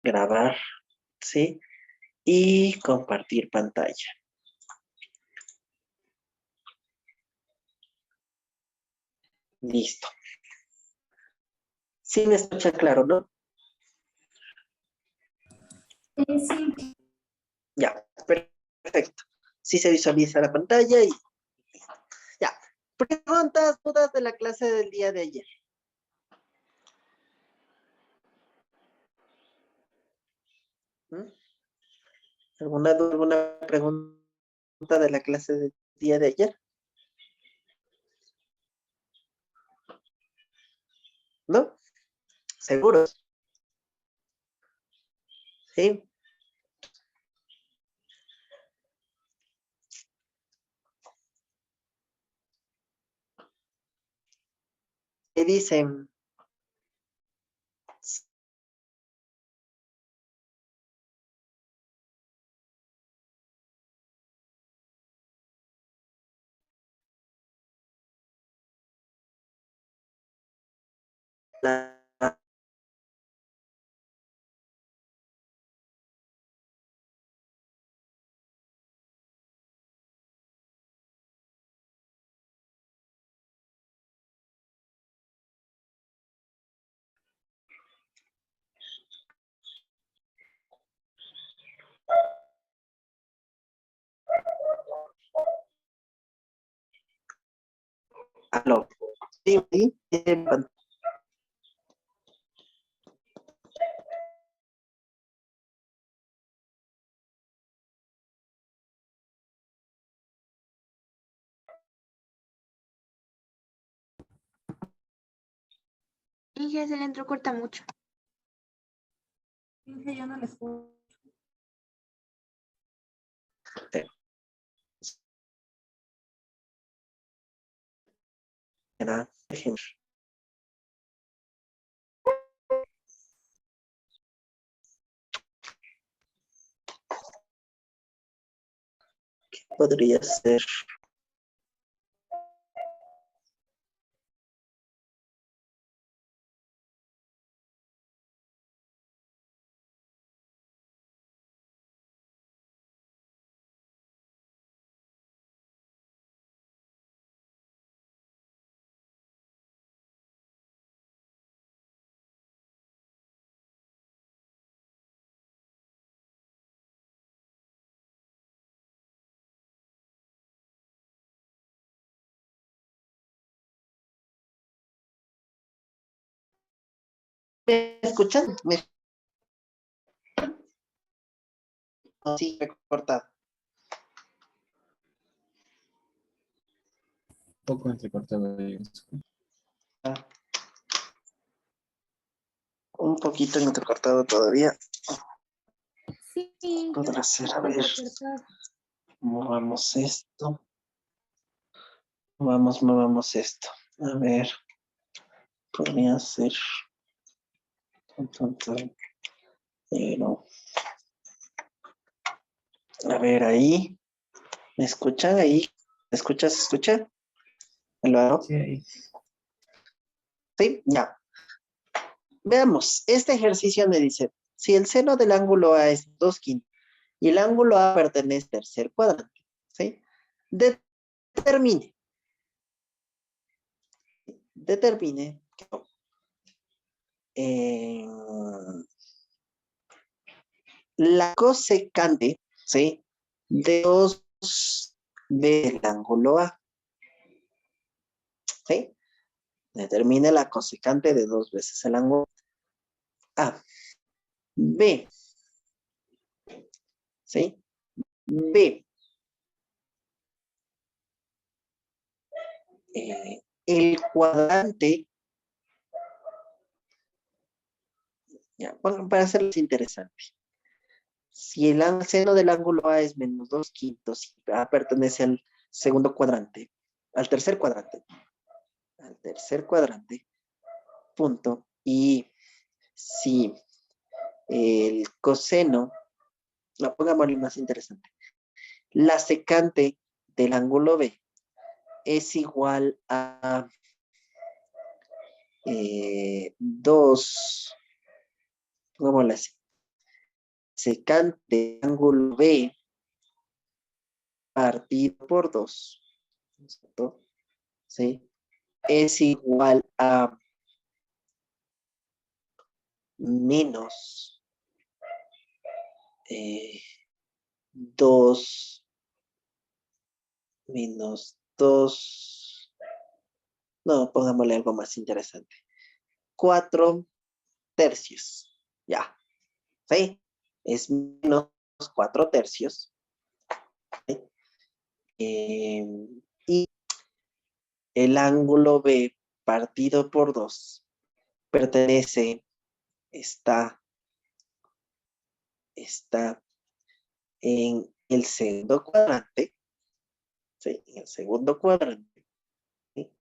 grabar, ¿sí? Y compartir pantalla. Listo. Sí me escucha claro, ¿no? Sí. Ya, perfecto. Sí se visualiza la pantalla y ya. Preguntas, dudas de la clase del día de ayer. ¿Mm? ¿Alguna duda, alguna pregunta de la clase del día de ayer? ¿No? ¿Seguros? Sí. ¿Qué dicen? La- Aló. Sí, sí, Y ya se le entrecorta mucho. Ya no les puedo. podría ser. ¿Me escuchan? Sí, recortado. Poco entrecortado. Ah, un poquito entrecortado todavía. Sí, Podrá ser, a ver. Movamos esto. Movamos esto. A ver. Podría ser. Pero, a ver, ahí. ¿Me escuchan ahí? ¿Me escuchas? ¿Se escucha? ¿Aló? Sí, ahí. Sí, ya. Veamos. Este ejercicio me dice, si el seno del ángulo A es 2/5 y el ángulo A pertenece al tercer cuadrante, ¿sí? Determine. Determine eh, la cosecante, ¿sí? De 2 del ángulo A, ¿sí? Determine la cosecante de 2 veces el ángulo A. B, ¿sí? B, el cuadrante, ya, para hacerlo interesante, si el seno del ángulo A es menos 2/5 y A pertenece al segundo cuadrante, al tercer cuadrante, punto, y si el coseno, no pongámoslo más interesante, la secante del ángulo B es igual a 2, pongámoslo así, secante del ángulo B partido por 2, ¿cierto? ¿Sí? Es igual a menos 2 menos 2. No, pongámosle algo más interesante. 4 tercios. Ya. ¿Sí? Es menos 4 tercios. ¿Sí? Y el ángulo B partido por 2 pertenece, está en el segundo cuadrante. ¿Sí? En el segundo cuadrante. ¿Sí?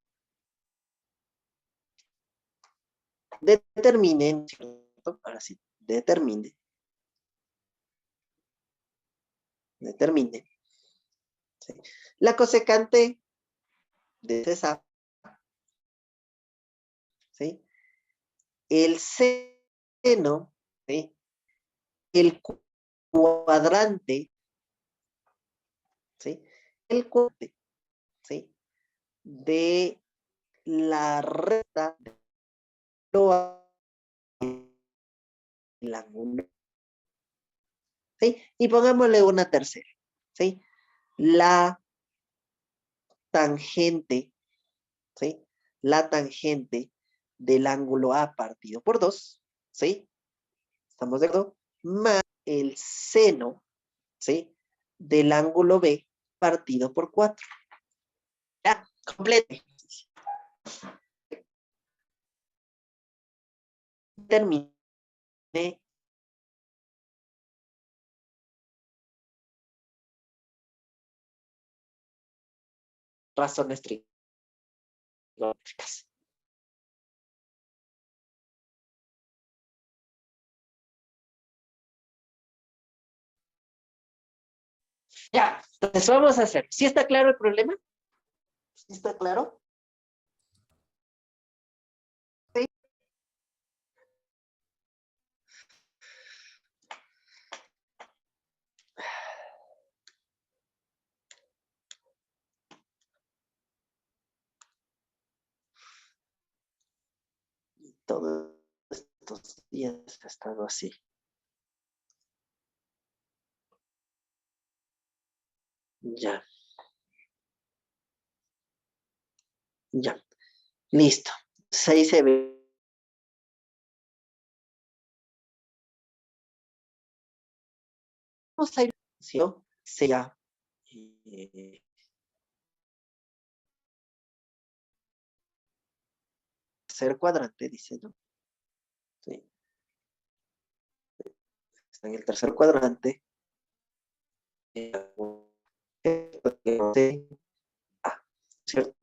Determinen, ¿cierto? Ahora sí, determine. ¿Sí? La cosecante de César, ¿sí? El seno, ¿sí? El cuadrante, ¿sí? El cuadrante, ¿sí? De la recta del ángulo, ¿sí? Y pongámosle una tercera, ¿sí? La tangente, ¿sí? La tangente del ángulo A partido por 2, ¿sí? ¿Estamos de acuerdo? Más el seno, ¿sí? Del ángulo B partido por 4. Ya, completo. Terminé razones trigonométricas. Ya, entonces vamos a hacer. ¿Sí está claro el problema? ¿Sí está claro? Sí. Todos estos días ha estado así. Ya, ya. Listo. 6 se ve. Vamos a ir. ¿Sí? Sea tercer cuadrante, dice, ¿no? Sí. Está en el tercer cuadrante. Ah, ¿cierto?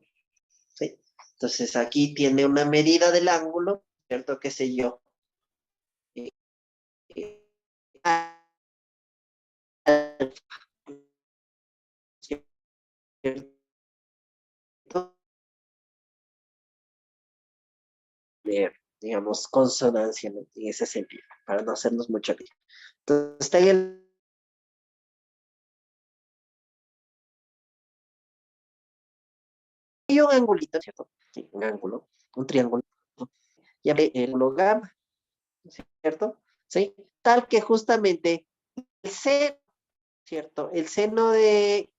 ¿Sí? Entonces aquí tiene una medida del ángulo, ¿cierto? ¿Qué sé yo? Eh, eh, ¿cierto? Digamos, consonancia, ¿no? En ese sentido, para no hacernos mucho lío. Entonces está en el. Y un angulito, ¿cierto? Sí, un ángulo, un triángulo. Y abre el ángulo gamma, ¿cierto? ¿Sí? Tal que justamente el seno, ¿cierto? El seno de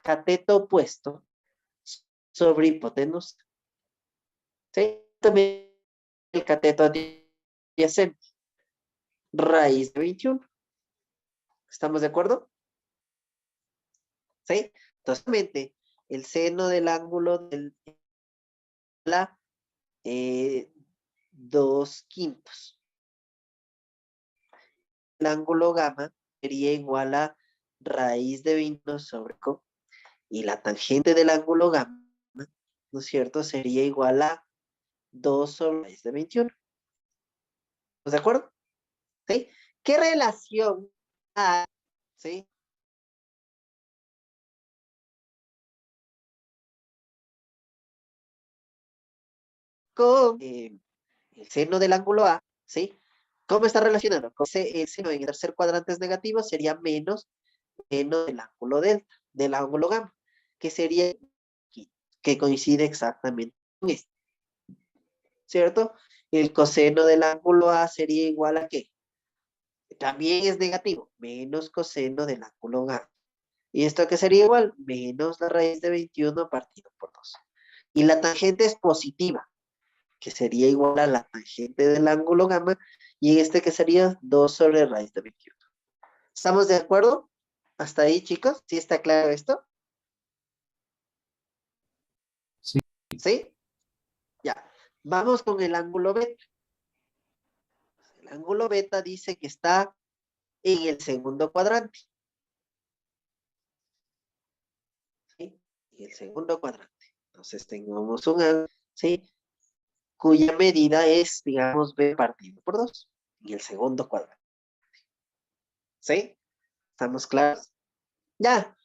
cateto opuesto sobre hipotenusa, ¿sí? También el cateto adyacente, raíz de 21. ¿Estamos de acuerdo? ¿Sí? Entonces, el seno del ángulo de la 2/5. El ángulo gamma sería igual a raíz de 21 sobre co, y la tangente del ángulo gamma, ¿no es cierto? Sería igual a 2 sobre raíz de 21. ¿Estamos de acuerdo? ¿Sí? ¿Qué relación hay? ¿Sí? Con el seno del ángulo A, ¿sí? ¿Cómo está relacionado? Con el seno en el tercer cuadrante es negativo, sería menos del ángulo delta, del ángulo gamma, que sería aquí, que coincide exactamente con este, ¿cierto? El coseno del ángulo A sería igual a ¿qué? También es negativo, menos coseno del ángulo gamma. ¿Y esto qué sería igual? Menos la raíz de 21 partido por 2. Y la tangente es positiva, que sería igual a la tangente del ángulo gamma, y este que sería 2 sobre raíz de 21. ¿Estamos de acuerdo? Hasta ahí, chicos. ¿Sí está claro esto? Sí. ¿Sí? Ya. Vamos con el ángulo beta. El ángulo beta dice que está en el segundo cuadrante. ¿Sí? En el segundo cuadrante. Entonces tengamos un ángulo, ¿sí? Cuya medida es, digamos, b partido por 2. En el segundo cuadrante. ¿Sí? ¿Estamos claros? Ya.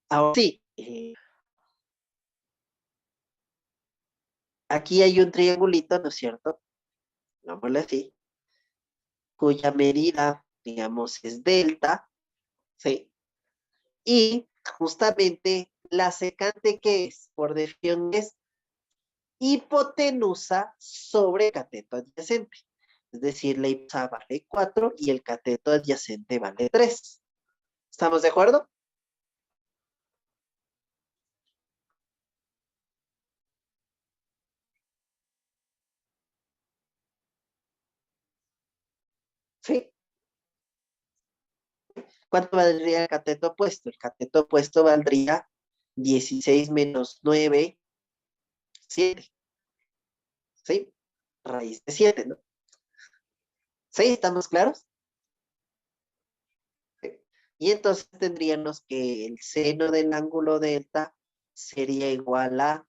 Ahora sí. Aquí hay un triangulito, ¿no es cierto? Digámosle así. Cuya medida, digamos, es delta. ¿Sí? Y justamente la secante que es, por definición, es hipotenusa sobre cateto adyacente. Es decir, la hipotenusa vale 4 y el cateto adyacente vale 3. ¿Estamos de acuerdo? Sí. ¿Cuánto valdría el cateto opuesto? El cateto opuesto valdría 16 menos 9, 7. ¿Sí? Raíz de 7, ¿no? ¿Sí? ¿Estamos claros? Sí. Y entonces tendríamos que el seno del ángulo delta sería igual a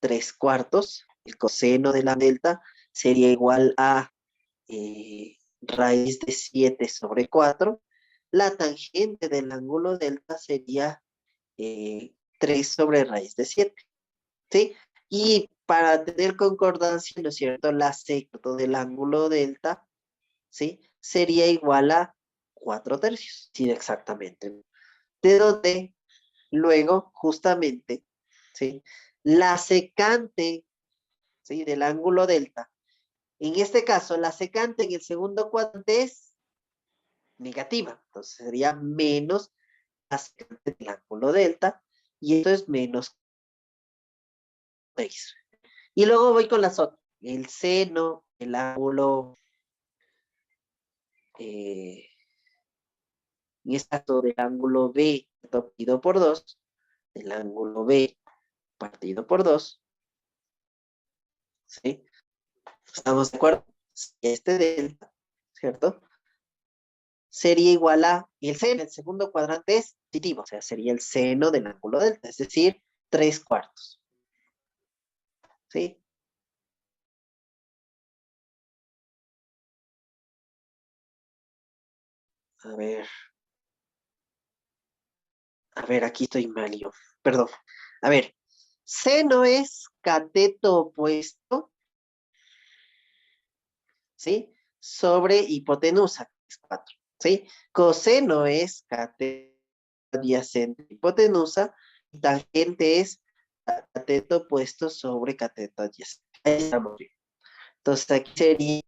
3 cuartos. El coseno de la delta sería igual a raíz de 7 sobre 4. La tangente del ángulo delta sería 3 sobre raíz de 7. ¿Sí? Y para tener concordancia, ¿no es cierto? La sec del ángulo delta, ¿sí? Sería igual a 4 tercios. Sí, exactamente. De donde luego, justamente, ¿sí? La secante, ¿sí? Del ángulo delta. En este caso, la secante en el segundo cuadrante es negativa. Entonces sería menos la secante del ángulo delta. Y esto es menos 6. Y luego voy con las otras. El seno, el ángulo, en este caso del ángulo B partido por 2, el ángulo B partido por 2, ¿sí? ¿Estamos de acuerdo? Este delta, ¿cierto? Sería igual a, y el seno, el segundo cuadrante es positivo, o sea, sería el seno del ángulo delta, es decir, 3 cuartos, ¿sí? A ver, aquí estoy mal yo, perdón. A ver, seno es cateto opuesto, ¿sí? Sobre hipotenusa, que es 4, ¿sí? Coseno es cateto adyacente a hipotenusa, y tangente es cateto opuesto sobre cateto adyacente. Ahí estamos bien. Entonces aquí sería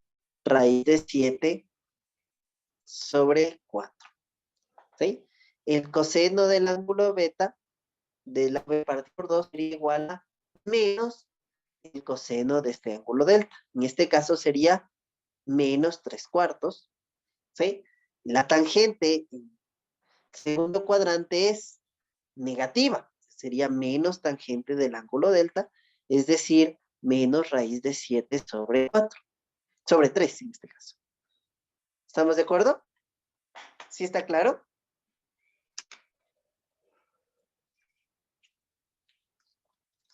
raíz de 7 sobre 4, ¿sí? El coseno del ángulo beta de la b partido por 2 sería igual a menos el coseno de este ángulo delta. En este caso sería menos 3 cuartos, ¿sí? La tangente en segundo cuadrante es negativa, sería menos tangente del ángulo delta, es decir, menos raíz de 7 sobre 4, sobre 3 en este caso. ¿Estamos de acuerdo? ¿Sí está claro?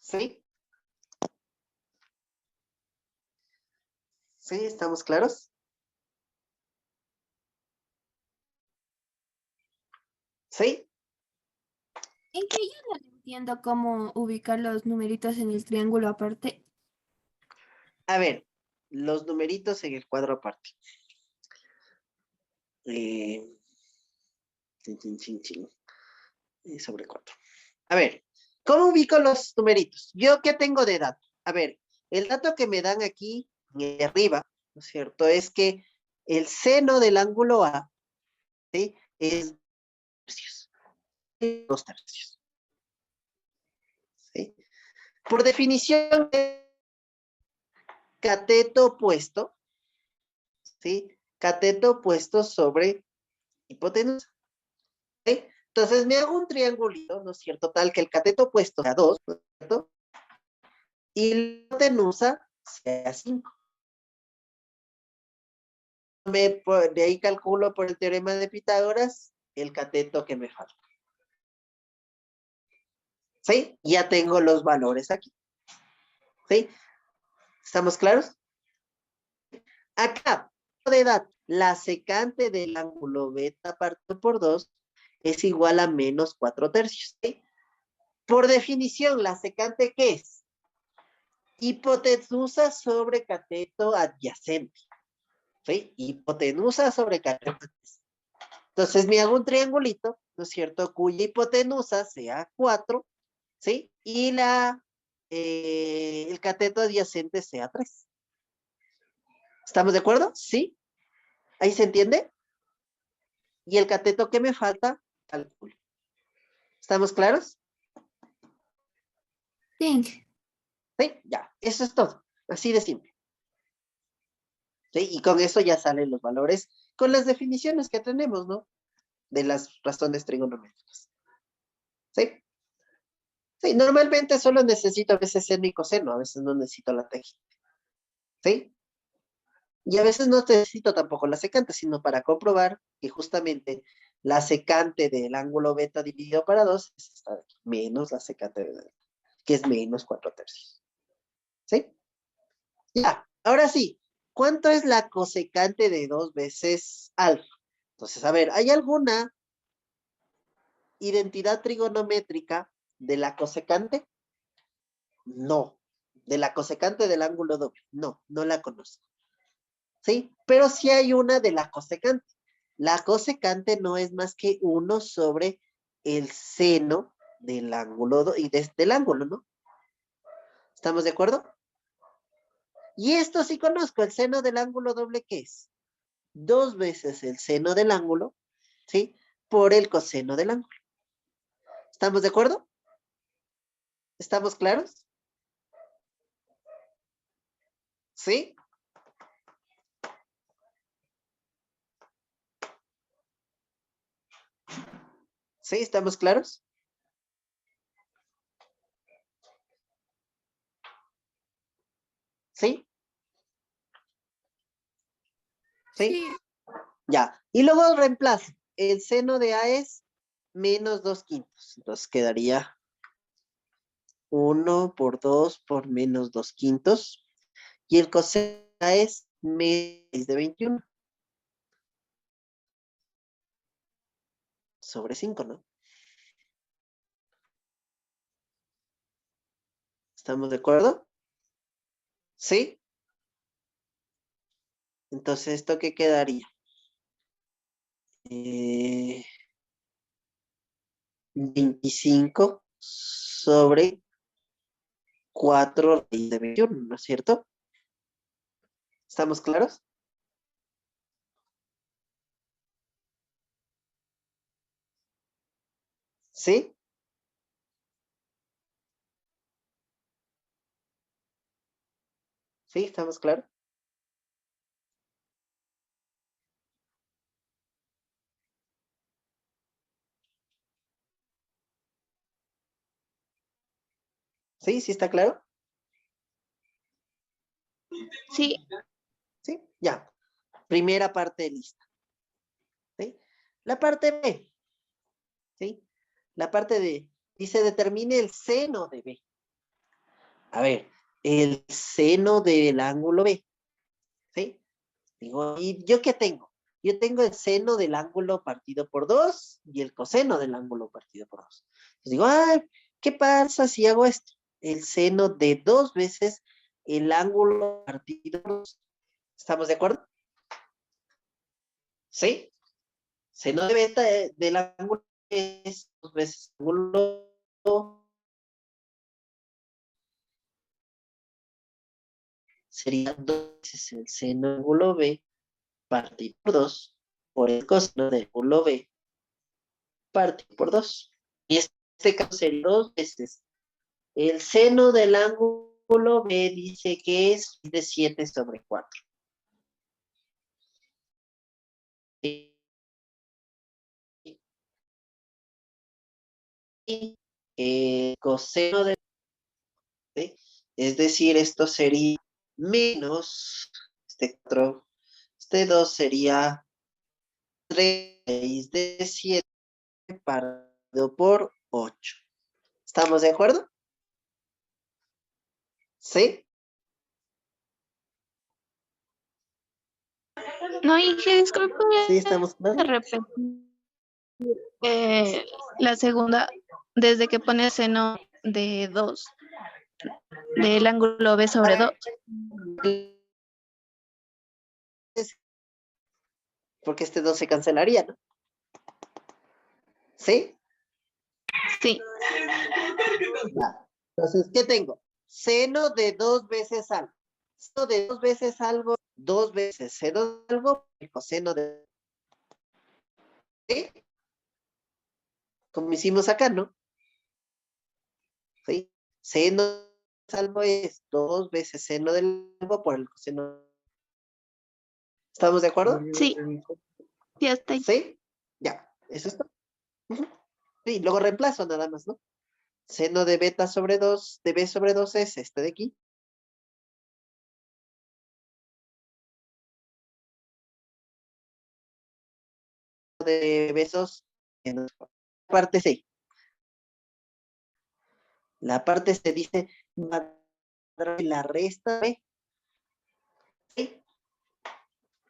¿Sí? ¿Sí? ¿Estamos claros? ¿Sí? En que yo no entiendo cómo ubicar los numeritos en el triángulo aparte. A ver, los numeritos en el cuadro aparte. Chin, chin, chin, chin. Sobre 4. A ver, ¿cómo ubico los numeritos? ¿Yo qué tengo de dato? A ver, el dato que me dan aquí arriba, ¿no es cierto? Es que el seno del ángulo A, ¿sí? Es 2 tercios. ¿Sí? Por definición, cateto opuesto, ¿sí? Cateto opuesto sobre hipotenusa. ¿Sí? Entonces me hago un triangulito, ¿no es cierto? Tal que el cateto opuesto sea 2, ¿no es cierto? Y la hipotenusa sea 5. De ahí calculo por el teorema de Pitágoras el cateto que me falta. ¿Sí? Ya tengo los valores aquí. ¿Sí? ¿Estamos claros? Acá, de datos, la secante del ángulo beta partido por 2 es igual a menos 4 tercios. ¿Sí? Por definición, ¿la secante qué es? Hipotenusa sobre cateto adyacente. ¿Sí? Hipotenusa sobre cateto adyacente. Entonces me hago un triangulito, ¿no es cierto? Cuya hipotenusa sea 4, ¿sí? Y el cateto adyacente sea 3. ¿Estamos de acuerdo? ¿Sí? ¿Ahí se entiende? Y el cateto que me falta, calculo. ¿Estamos claros? Sí. Sí, ya, eso es todo. Así de simple. ¿Sí? Y con eso ya salen los valores con las definiciones que tenemos, ¿no? De las razones trigonométricas. ¿Sí? Sí, normalmente solo necesito a veces seno y coseno, a veces no necesito la tangente. ¿Sí? Y a veces no necesito tampoco la secante, sino para comprobar que justamente la secante del ángulo beta dividido para 2 es esta de aquí, menos la secante de delta, que es menos 4 tercios. ¿Sí? Ya, ahora sí, ¿cuánto es la cosecante de 2 veces alfa? Entonces, a ver, ¿hay alguna identidad trigonométrica de la cosecante? No. ¿De la cosecante del ángulo doble? No, no la conozco. ¿Sí? Pero sí hay una de la cosecante. La cosecante no es más que 1 sobre el seno del ángulo y desde el ángulo, ¿no? ¿Estamos de acuerdo? Y esto sí conozco, el seno del ángulo doble, ¿qué es? 2 veces el seno del ángulo, ¿sí? Por el coseno del ángulo. ¿Estamos de acuerdo? ¿Estamos claros? ¿Sí? ¿Sí? ¿Estamos claros? ¿Sí? ¿Sí? Sí. Ya. Y luego reemplazo. El seno de A es menos 2/5. Entonces quedaría 1 por 2 por menos 2/5. Y el coseno es menos de 21 sobre 5, ¿no? ¿Estamos de acuerdo? ¿Sí? Entonces, ¿esto qué quedaría? 25 sobre 4 raíz de 21, ¿no es cierto? ¿Estamos claros? ¿Sí? ¿Sí? ¿Estamos claros? ¿Sí? ¿Sí está claro? Sí. ¿Sí? Ya. Primera parte lista. ¿Sí? La parte B. ¿Sí? La parte D. Dice, determine el seno de B. A ver, el seno del ángulo B. ¿Sí? Digo, ¿y yo qué tengo? Yo tengo el seno del ángulo partido por 2 y el coseno del ángulo partido por 2. Entonces digo, ay, ¿qué pasa si hago esto? El seno de 2 veces el ángulo partido por 2. ¿Estamos de acuerdo? ¿Sí? Seno de beta del ángulo es 2 veces el ángulo sería 2 veces el seno del ángulo B partido por 2 por el coseno del ángulo B partido por 2. Y este caso sería 2 veces el seno del ángulo B, dice que es de 7 sobre 4. Y el coseno de, ¿sí? Es decir, esto sería menos este 4, este 2 sería 3 de 7 partido por 8. ¿Estamos de acuerdo? ¿Sí? No, Inge, disculpe, Sí, estamos claros. repetir la segunda, desde que pone seno de 2, del ángulo B sobre 2. Porque este 2 se cancelaría, ¿no? ¿Sí? Sí, Ya. Entonces, ¿qué tengo? Seno de 2 veces algo. Seno de 2 veces algo, 2 veces seno de algo, el coseno de... ¿Sí? Como hicimos acá, ¿no? ¿Sí? Seno de algo es 2 veces seno del algo por el coseno. ¿Estamos de acuerdo? sí, ya está ahí. ¿Sí? Ya, eso está. Ujú. Sí, luego reemplazo nada más, ¿no? Seno de beta sobre 2, de b sobre 2 es este de aquí. De besos en la parte C. La parte C dice la resta B. ¿Sí?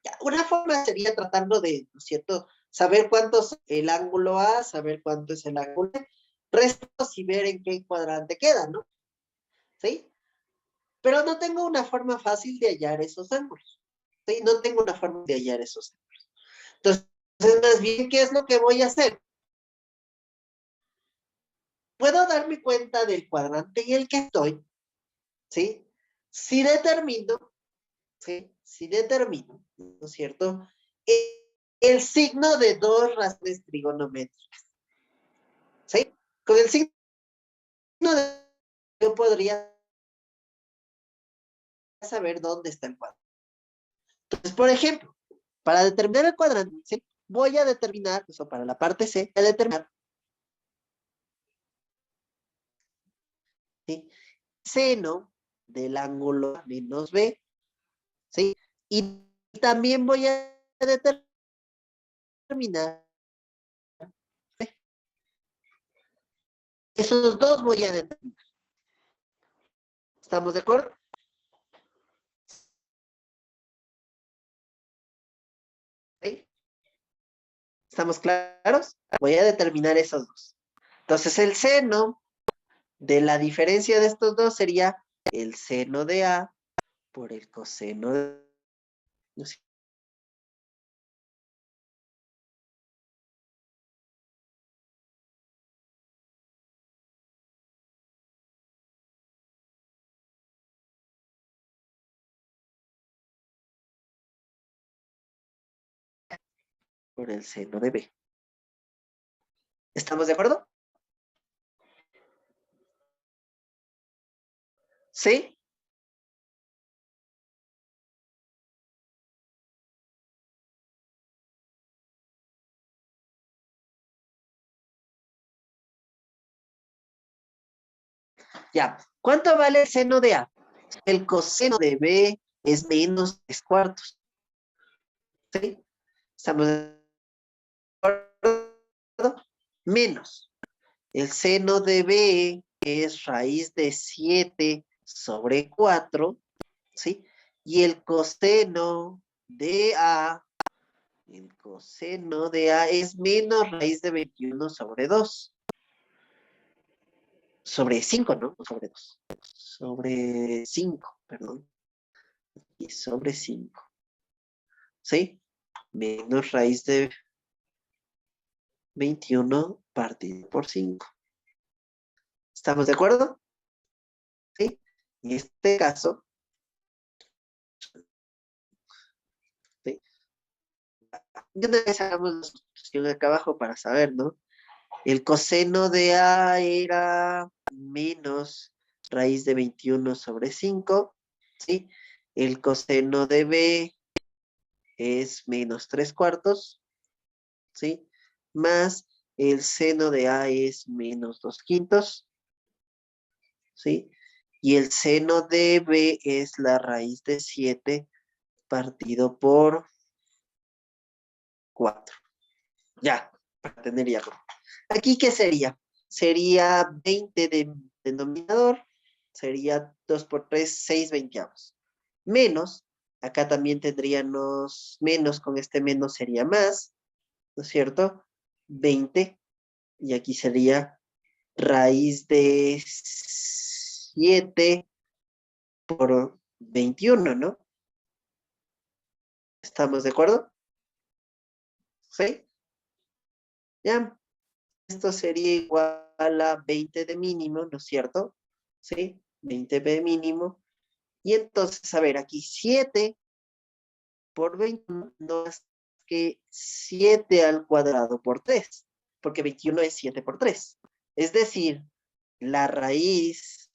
Ya, una forma sería tratando de, ¿no es cierto? Saber cuánto es el ángulo A, saber cuánto es el ángulo B, restos y ver en qué cuadrante queda, ¿no? ¿Sí? Pero no tengo una forma fácil de hallar esos ángulos. ¿Sí? No tengo una forma de hallar esos ángulos. Entonces, más bien, ¿qué es lo que voy a hacer? Puedo darme cuenta del cuadrante en el que estoy, ¿sí? Si determino, ¿sí? Si determino, ¿no es cierto? El signo de dos razones trigonométricas, ¿sí? Con el signo de yo podría saber dónde está el cuadrante. Entonces, por ejemplo, para determinar el cuadrante, ¿sí? Voy a determinar, eso para la parte C, voy a determinar, ¿sí? Seno del ángulo A menos B, ¿sí? Y también voy a determinar, ¿sí? Esos dos voy a determinar. ¿Estamos de acuerdo? ¿Sí? ¿Estamos claros? Voy a determinar esos dos. Entonces, el seno de la diferencia de estos dos sería el seno de A por el coseno de... ¿no? Por el seno de B. ¿Estamos de acuerdo? ¿Sí? Ya. ¿Cuánto vale el seno de A? El coseno de B es menos 3 cuartos. ¿Sí? ¿Estamos de acuerdo? Menos. El seno de B es raíz de 7 sobre 4, ¿sí? Y el coseno de A es menos raíz de 21 sobre 2. sobre 5, ¿no? Sobre 2. Sobre 5, perdón. Y sobre 5. ¿Sí? Menos raíz de 21 partido por 5. ¿Estamos de acuerdo? ¿Sí? En este caso, ¿sí? Yo una vez hagamos la sustitución acá abajo para saber, ¿no? El coseno de A era menos raíz de 21 sobre 5, ¿sí? El coseno de B es menos 3 cuartos, ¿sí? Más el seno de A es menos 2 quintos, ¿sí? Y el seno de B es la raíz de 7 partido por 4. Ya, para tener ya. ¿Aquí qué sería? Sería 20 de denominador, sería 2 por 3, 6 veinteavos. Menos, acá también tendríamos menos, con este menos sería más, ¿no es cierto? 20, y aquí sería raíz de 7 por 21, ¿no? ¿Estamos de acuerdo? ¿Sí? Ya, esto sería igual a 20 de mínimo, ¿no es cierto? ¿Sí? 20 de mínimo. Y entonces, a ver, aquí 7 por 21 no es que 7 al cuadrado por 3, porque 21 es 7 por 3. Es decir, la raíz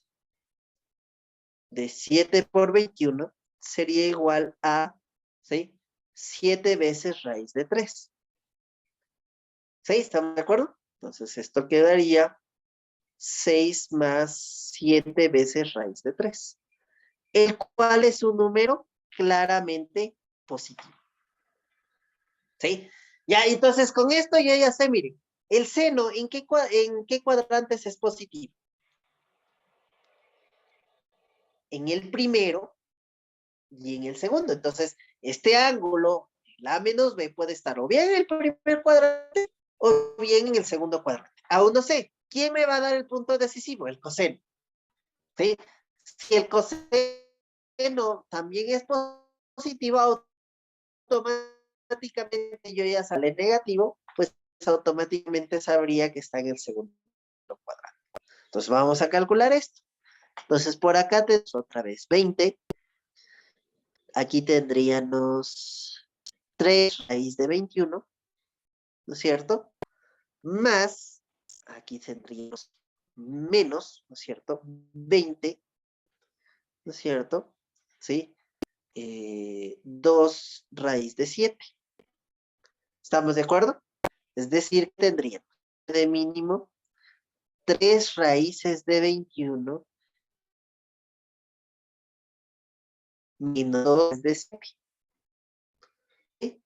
de 7 por 21 sería igual a, ¿sí? 7 veces raíz de 3. ¿Sí? ¿Estamos de acuerdo? Entonces esto quedaría 6 más 7 veces raíz de 3, el cual es un número claramente positivo. ¿Sí? Ya, entonces con esto yo ya sé, miren, el seno, ¿en qué cuadrantes es positivo? En el primero y en el segundo. Entonces, este ángulo, el A menos B, puede estar o bien en el primer cuadrante o bien en el segundo cuadrante. Aún no sé. ¿Quién me va a dar el punto decisivo? El coseno. ¿Sí? Si el coseno también es positivo, automáticamente yo ya sale negativo, pues automáticamente sabría que está en el segundo cuadrante. Entonces vamos a calcular esto. Entonces por acá tenemos otra vez 20. Aquí tendríamos 3 raíz de 21, ¿no es cierto? Más, aquí tendríamos menos, ¿no es cierto? 20, ¿no es cierto? ¿Sí? 2 raíz de 7. ¿Estamos de acuerdo? Es decir, tendríamos de mínimo 3 raíces de 21 menos 2 de 7. ¿Sí?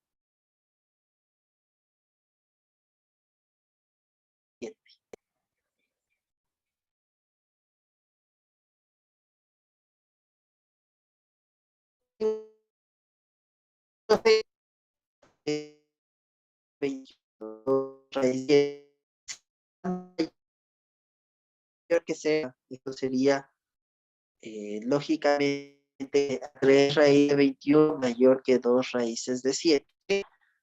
Entonces, 22 raíz de mayor que sea, esto sería lógicamente 3 raíces de 21 mayor que 2 raíces de 7.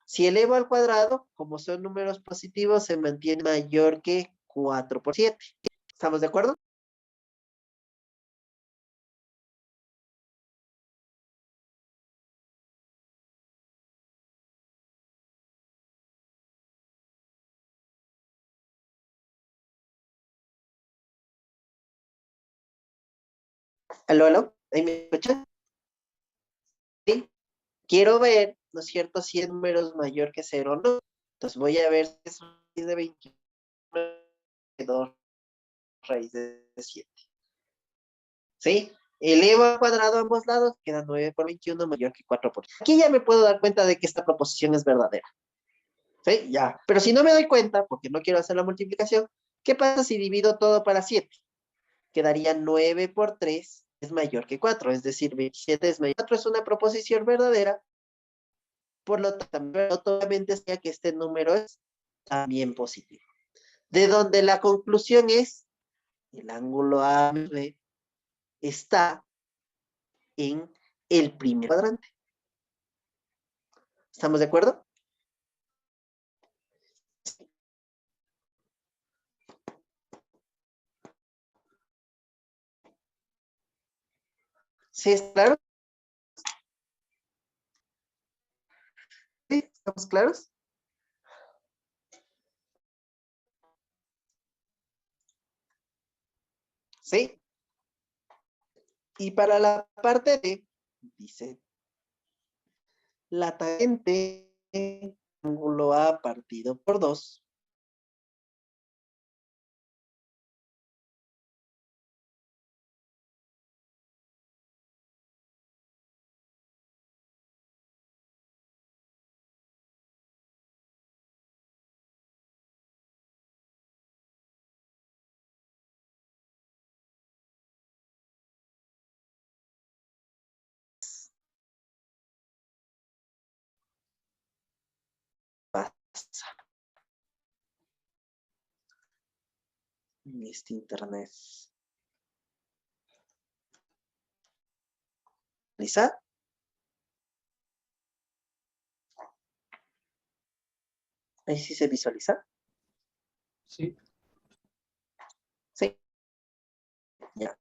Si elevo al cuadrado, como son números positivos, se mantiene mayor que 4 por 7. ¿Estamos de acuerdo? ¿Aló, aló? ¿Ahí me escuchan? Sí. Quiero ver, ¿no es cierto?, si el número es mayor que 0 o no. Entonces voy a ver si es raíz de 21 que 2 raíces de 7. ¿Sí? Elevo al cuadrado a ambos lados, queda 9 por 21 mayor que 4 por 7. Aquí ya me puedo dar cuenta de que esta proposición es verdadera. ¿Sí? Ya. Pero si no me doy cuenta, porque no quiero hacer la multiplicación, ¿qué pasa si divido todo para 7? Quedaría 9 por 3 es mayor que 4, es decir, 27 es mayor que 4, es una proposición verdadera, por lo tanto, obviamente sea que este número es también positivo. De donde la conclusión es, el ángulo AB está en el primer cuadrante. ¿Estamos de acuerdo? ¿Sí es claro? ¿Sí? ¿Estamos claros? ¿Sí? Y para la parte de, dice, la tangente ángulo A partido por 2 pasa en este internet. ¿Lisa? Ahí sí se visualiza. Sí. Sí. Ya.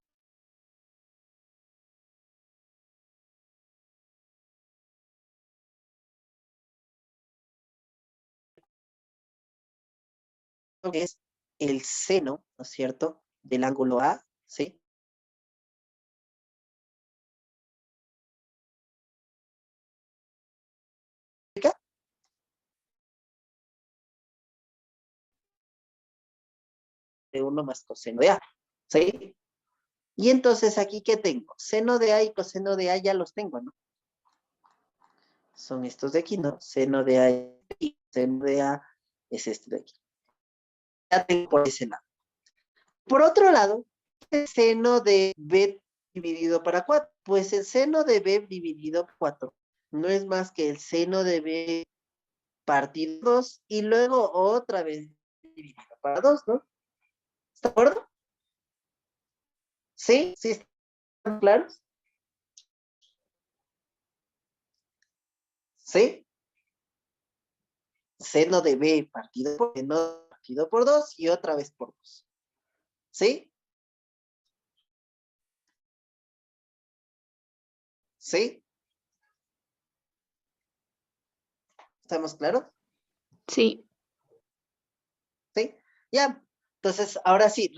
Lo que es el seno, ¿no es cierto? Del ángulo A, ¿sí? De 1 más coseno de A, ¿sí? Y entonces aquí, ¿qué tengo? Seno de A y coseno de A ya los tengo, ¿no? Son estos de aquí, ¿no? Seno de A y seno de A es este de aquí. Ya tengo por ese lado. Por otro lado, el seno de B dividido para 4. Pues el seno de B dividido por 4 no es más que el seno de B partido 2 y luego otra vez dividido para 2, ¿no? ¿Está de acuerdo? ¿Sí? ¿Sí están claros? ¿Sí? Seno de B partido por seno partido por 2 y otra vez por 2. ¿Sí? ¿Sí? ¿Estamos claros? Sí. ¿Sí? Ya. Entonces, ahora sí,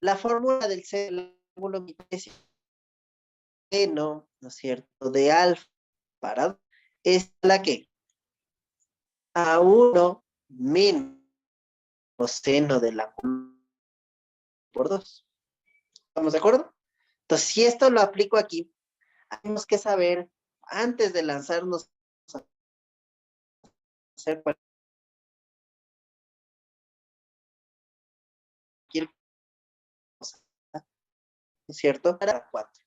la fórmula del ángulo seno, ¿no es cierto? De alfa para es la que a 1 menos coseno del ángulo por 2. ¿Estamos de acuerdo? Entonces, si esto lo aplico aquí, tenemos que saber, antes de lanzarnos a hacer cualquier cosa, ¿no es cierto? Para 4.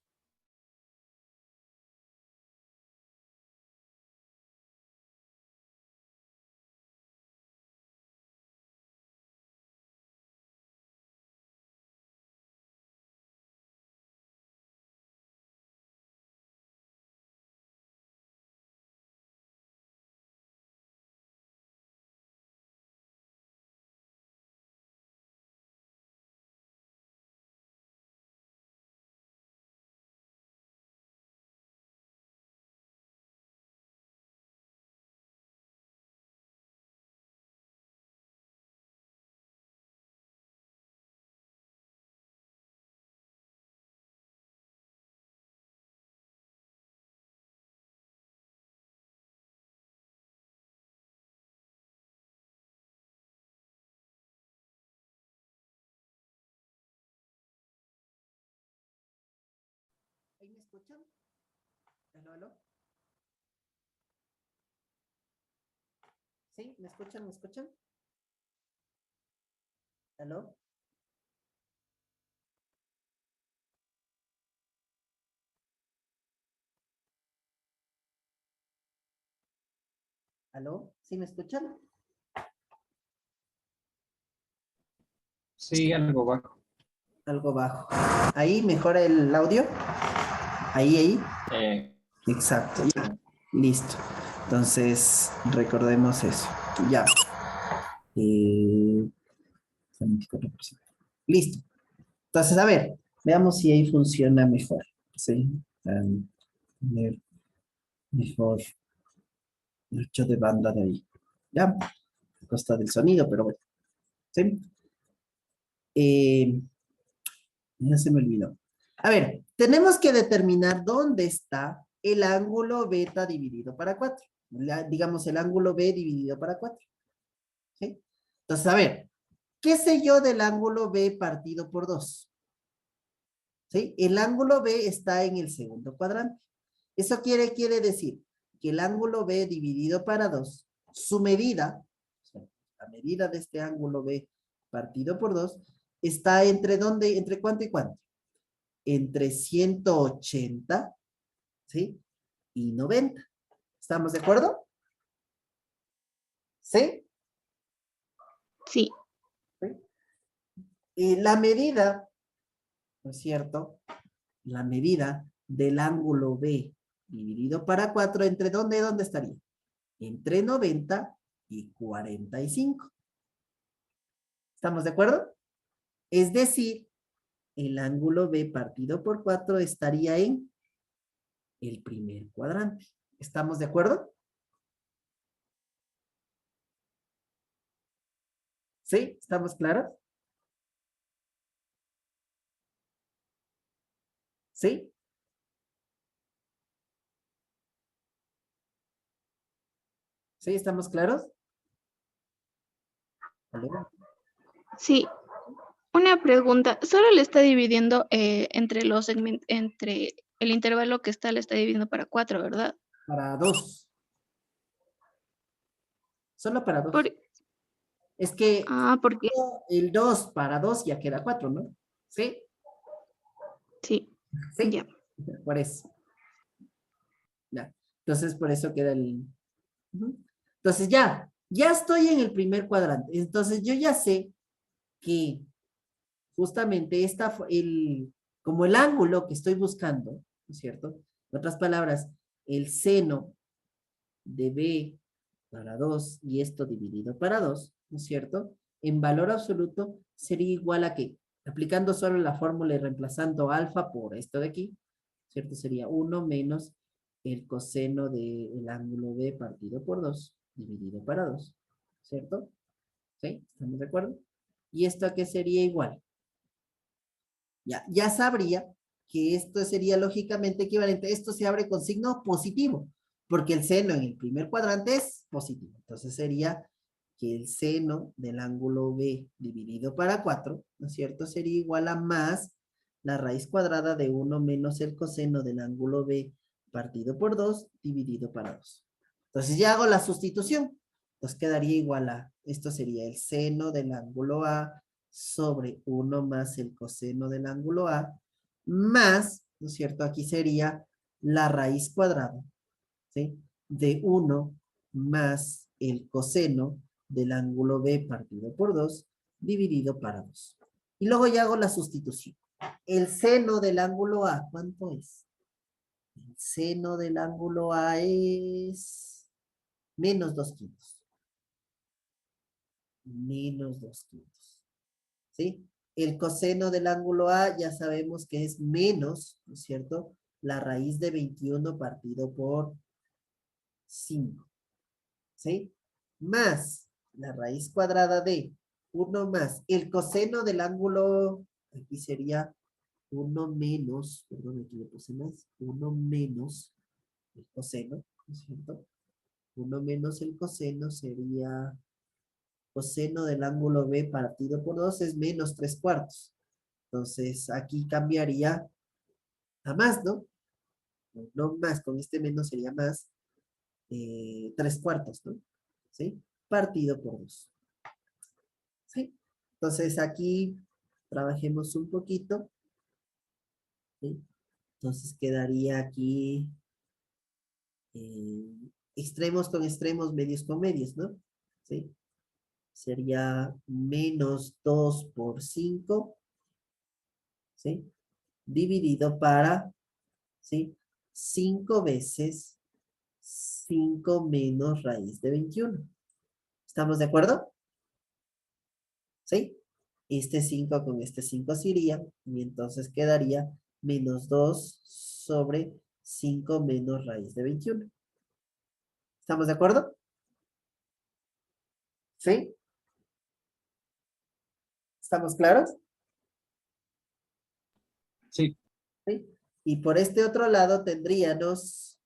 ¿Ahí me escuchan? ¿Aló, aló? ¿Sí? ¿Me escuchan? ¿Me escuchan? ¿Aló? ¿Aló? ¿Sí me escuchan? Sí, algo bajo. Algo bajo. Ahí mejora el audio. Ahí. Exacto. Ya. Listo. Entonces, recordemos eso. Ya. 24%. Listo. Entonces, a ver, veamos si ahí funciona mejor. Sí. Tener mejor ancho de banda de ahí. Ya. A costa del sonido, pero bueno. Sí. Ya se me olvidó. A ver, tenemos que determinar dónde está el ángulo beta dividido para 4. Digamos, el ángulo B dividido para 4. ¿Sí? Entonces, a ver, ¿qué sé yo del ángulo B partido por 2? ¿Sí? El ángulo B está en el segundo cuadrante. Eso quiere decir que el ángulo B dividido para 2, su medida, o sea, la medida de este ángulo B partido por 2, está entre dónde, entre cuánto y cuánto. Entre 180, ¿sí? Y 90. ¿Estamos de acuerdo? ¿Sí? Sí, ¿Sí? Y la medida, ¿no es cierto? La medida del ángulo B dividido para 4, ¿entre dónde y dónde estaría? Entre 90 y 45. ¿Estamos de acuerdo? Es decir, el ángulo B partido por 4 estaría en el primer cuadrante. ¿Estamos de acuerdo? ¿Sí? ¿Estamos claros? ¿Sí? ¿Sí? ¿Estamos claros? ¿Aló? sí. Una pregunta, ¿solo le está dividiendo entre los segmentos, entre el intervalo que está, le está dividiendo para 4, ¿verdad? Para 2. Solo para 2. Por, Es que porque el 2 para 2 ya queda 4, ¿no? ¿Sí? sí, ¿Sí? ya. Por eso. Ya. Entonces, por eso queda el... Ujú. Entonces, ya estoy en el primer cuadrante. Entonces, yo ya sé que justamente como el ángulo que estoy buscando, ¿no es cierto? En otras palabras, el seno de B para 2 y esto dividido para 2, ¿no es cierto? En valor absoluto sería igual a qué? Aplicando solo la fórmula y reemplazando alfa por esto de aquí, ¿cierto? Sería 1 menos el coseno del ángulo B partido por 2 dividido para 2, ¿cierto? ¿Sí? ¿Estamos de acuerdo? ¿Y esto a qué sería igual? Ya sabría que esto sería lógicamente equivalente. Esto se abre con signo positivo, porque el seno en el primer cuadrante es positivo. Entonces sería que el seno del ángulo B dividido para 4, ¿no es cierto? Sería igual a más la raíz cuadrada de 1 menos el coseno del ángulo B partido por 2 dividido para 2. Entonces ya hago la sustitución. Entonces quedaría igual a, esto sería el seno del ángulo A sobre 1 más el coseno del ángulo A, más, ¿no es cierto? Aquí sería la raíz cuadrada, ¿sí? De 1 más el coseno del ángulo B partido por 2, dividido para 2. Y luego ya hago la sustitución. El seno del ángulo A, ¿cuánto es? El seno del ángulo A es menos 2/5. Menos 2/5. ¿Sí? El coseno del ángulo A ya sabemos que es menos, ¿no es cierto? La raíz de 21 partido por 5, ¿sí? Más la raíz cuadrada de 1 más el coseno del ángulo, aquí sería 1 menos, perdón, aquí le puse más, 1 menos el coseno, ¿no es cierto? 1 menos el coseno sería coseno del ángulo B partido por 2 es menos 3/4. Entonces, aquí cambiaría a más, ¿no? No más, con este menos sería más 3/4, ¿no? ¿Sí? Partido por 2. ¿Sí? Entonces, aquí trabajemos un poquito. ¿Sí? Entonces, quedaría aquí extremos con extremos, medios con medios, ¿no? ¿Sí? Sería menos 2 por 5 ¿sí? Dividido para, ¿sí? 5 veces 5 menos raíz de 21. ¿Estamos de acuerdo? ¿Sí? Este 5 con este 5 se iría, y entonces quedaría menos 2 sobre 5 menos raíz de 21. ¿Estamos de acuerdo? ¿Sí? ¿Estamos claros? Sí. ¿Sí? Y por este otro lado tendríamos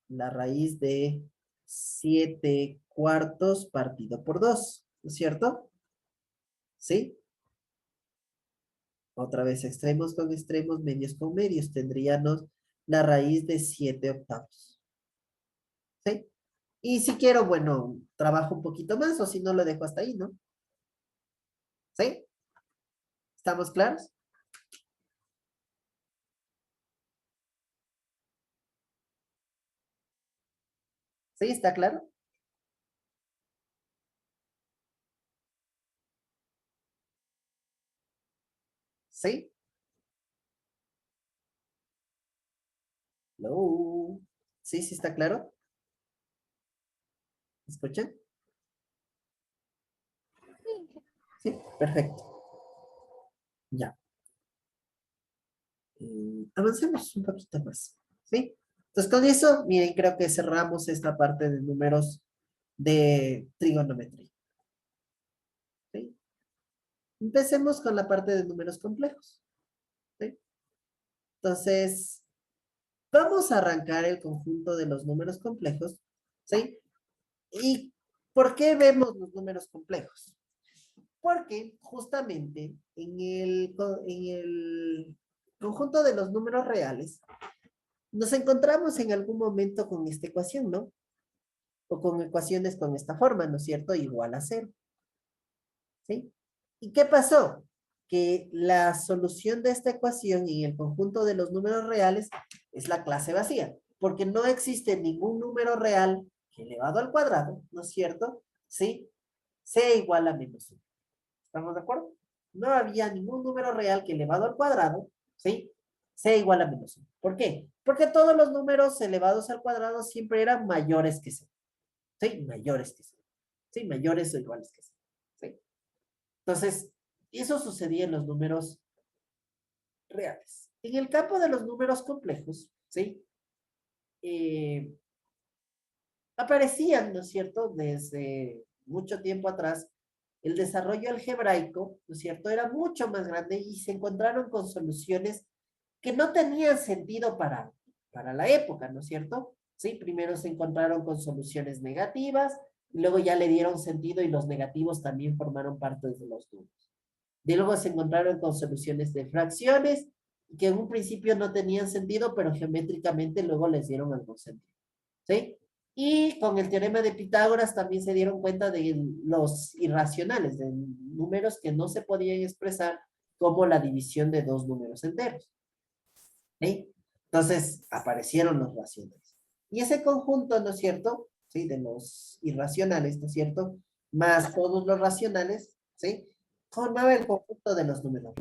la raíz de 7 cuartos partido por 2, ¿no es cierto? ¿Sí? Otra vez extremos con extremos, medios con medios. Tendríamos la raíz de 7 octavos. ¿Sí? Y si quiero, bueno, trabajo un poquito más o si no lo dejo hasta ahí, ¿no? ¿Sí? ¿Estamos claros? ¿Sí? ¿Está claro? ¿Sí? Hello. ¿Sí? ¿Sí está claro? ¿Escuchan? Sí, perfecto. Ya. Avancemos un poquito más. ¿Sí? Entonces, con eso, miren, creo que cerramos esta parte de números de trigonometría. ¿Sí? Empecemos con la parte de números complejos. ¿Sí? Entonces, vamos a arrancar el conjunto de los números complejos. ¿Sí? ¿Y por qué vemos los números complejos? Porque justamente en el conjunto de los números reales, nos encontramos en algún momento con esta ecuación, ¿no? O con ecuaciones con esta forma, ¿no es cierto? Igual a 0. ¿Sí? ¿Y qué pasó? Que la solución de esta ecuación en el conjunto de los números reales es la clase vacía, porque no existe ningún número real que elevado al cuadrado, ¿no es cierto? ¿Sí? Sea igual a menos 1. ¿Estamos de acuerdo? No había ningún número real que elevado al cuadrado, ¿sí? Sea igual a menos 1. ¿Por qué? Porque todos los números elevados al cuadrado siempre eran mayores que 0. ¿Sí? Mayores que 0. ¿Sí? Mayores o iguales que 0. ¿Sí? Entonces, eso sucedía en los números reales. En el campo de los números complejos, ¿sí? Eh, Aparecían, ¿no es cierto? Desde mucho tiempo atrás, el desarrollo algebraico, ¿no es cierto? Era mucho más grande y se encontraron con soluciones que no tenían sentido para la época, ¿no es cierto? Sí, primero se encontraron con soluciones negativas, luego ya le dieron sentido y los negativos también formaron parte de los números. Y luego se encontraron con soluciones de fracciones que en un principio no tenían sentido, pero geométricamente luego les dieron algún sentido. ¿Sí? Y con el teorema de Pitágoras también se dieron cuenta de los irracionales, de números que no se podían expresar como la división de dos números enteros. ¿Sí? Entonces aparecieron los racionales. Y ese conjunto, ¿no es cierto? ¿Sí? De los irracionales, ¿no es cierto? Más todos los racionales, ¿sí? Formaba el conjunto de los números.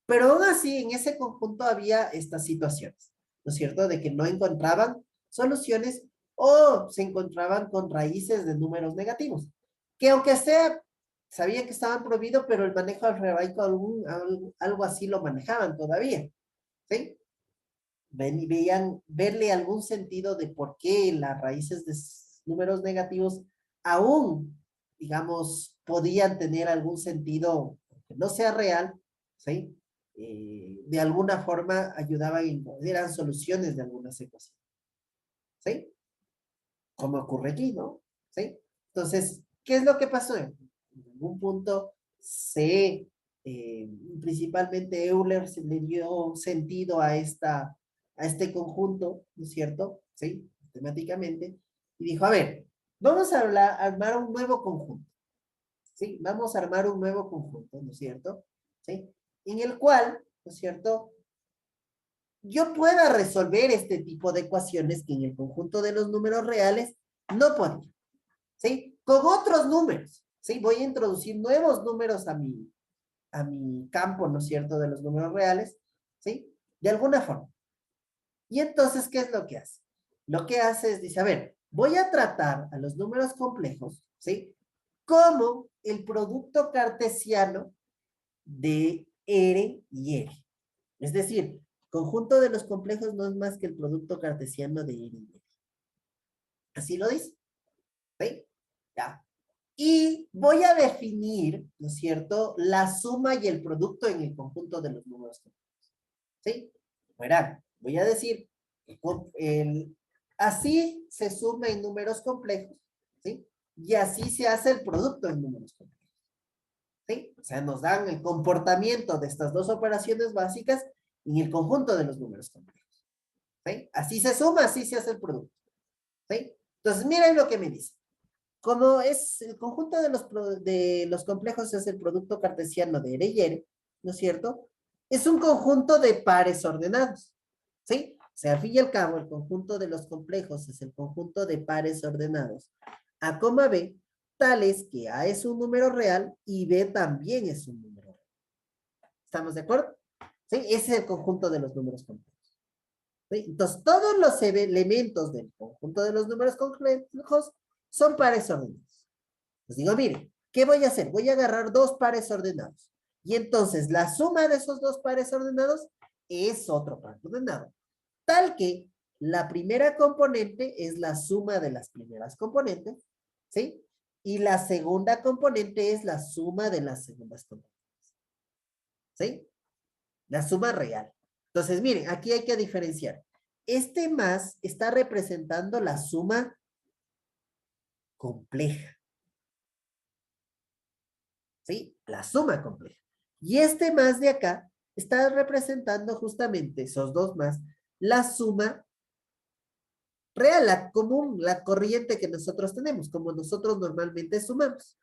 Pero aún así, en ese conjunto había estas situaciones, ¿no es cierto? De que no encontraban soluciones o se encontraban con raíces de números negativos, que aunque sea, sabían que estaban prohibidos, pero el manejo algebraico algo así lo manejaban todavía, ¿sí? Veían verle algún sentido de por qué las raíces de números negativos aún, digamos, podían tener algún sentido, que no sea real, ¿sí? De alguna forma ayudaban, eran soluciones de algunas ecuaciones, ¿sí? Como ocurre aquí, ¿no? ¿Sí? Entonces, ¿qué es lo que pasó? En algún punto principalmente Euler se le dio sentido a este conjunto, ¿no es cierto? ¿Sí? Temáticamente, y dijo, a ver, vamos a armar un nuevo conjunto, ¿sí? Vamos a armar un nuevo conjunto, ¿no es cierto? ¿Sí? En el cual, ¿no es cierto? Yo pueda resolver este tipo de ecuaciones que en el conjunto de los números reales no podía, ¿sí? Con otros números, ¿sí? Voy a introducir nuevos números a mi a mi campo, ¿no es cierto?, de los números reales, ¿sí? De alguna forma. Y entonces, ¿qué es lo que hace? Lo que hace es, dice, a ver, voy a tratar a los números complejos, ¿sí? Como el producto cartesiano de R y R. Es decir, conjunto de los complejos no es más que el producto cartesiano de R y R. Así lo dice. ¿Sí? Ya. Y voy a definir, ¿no es cierto?, la suma y el producto en el conjunto de los números complejos. ¿Sí? Verán, voy a decir, así se suma en números complejos, ¿sí? Y así se hace el producto en números complejos. ¿Sí? O sea, nos dan el comportamiento de estas dos operaciones básicas en el conjunto de los números complejos. ¿Sí? Así se suma, así se hace el producto. ¿Sí? Entonces, miren lo que me dice. Como es el conjunto de los complejos es el producto cartesiano de R y R, ¿no es cierto? Es un conjunto de pares ordenados, ¿sí? O sea, al fin y al cabo, el conjunto de los complejos es el conjunto de pares ordenados A, B, tales que A es un número real y B también es un número real. ¿Estamos de acuerdo? ¿Sí? Ese es el conjunto de los números complejos. ¿Sí? Entonces, todos los elementos del conjunto de los números complejos son pares ordenados. Les digo, miren, ¿qué voy a hacer? Voy a agarrar dos pares ordenados. Y entonces, la suma de esos dos pares ordenados es otro par ordenado. Tal que la primera componente es la suma de las primeras componentes, ¿sí? Y la segunda componente es la suma de las segundas componentes. ¿Sí? La suma real. Entonces, miren, aquí hay que diferenciar. Este más está representando la suma compleja. ¿Sí? La suma compleja. Y este más de acá está representando justamente esos dos más, la suma real, la común, la corriente que nosotros tenemos, como nosotros normalmente sumamos.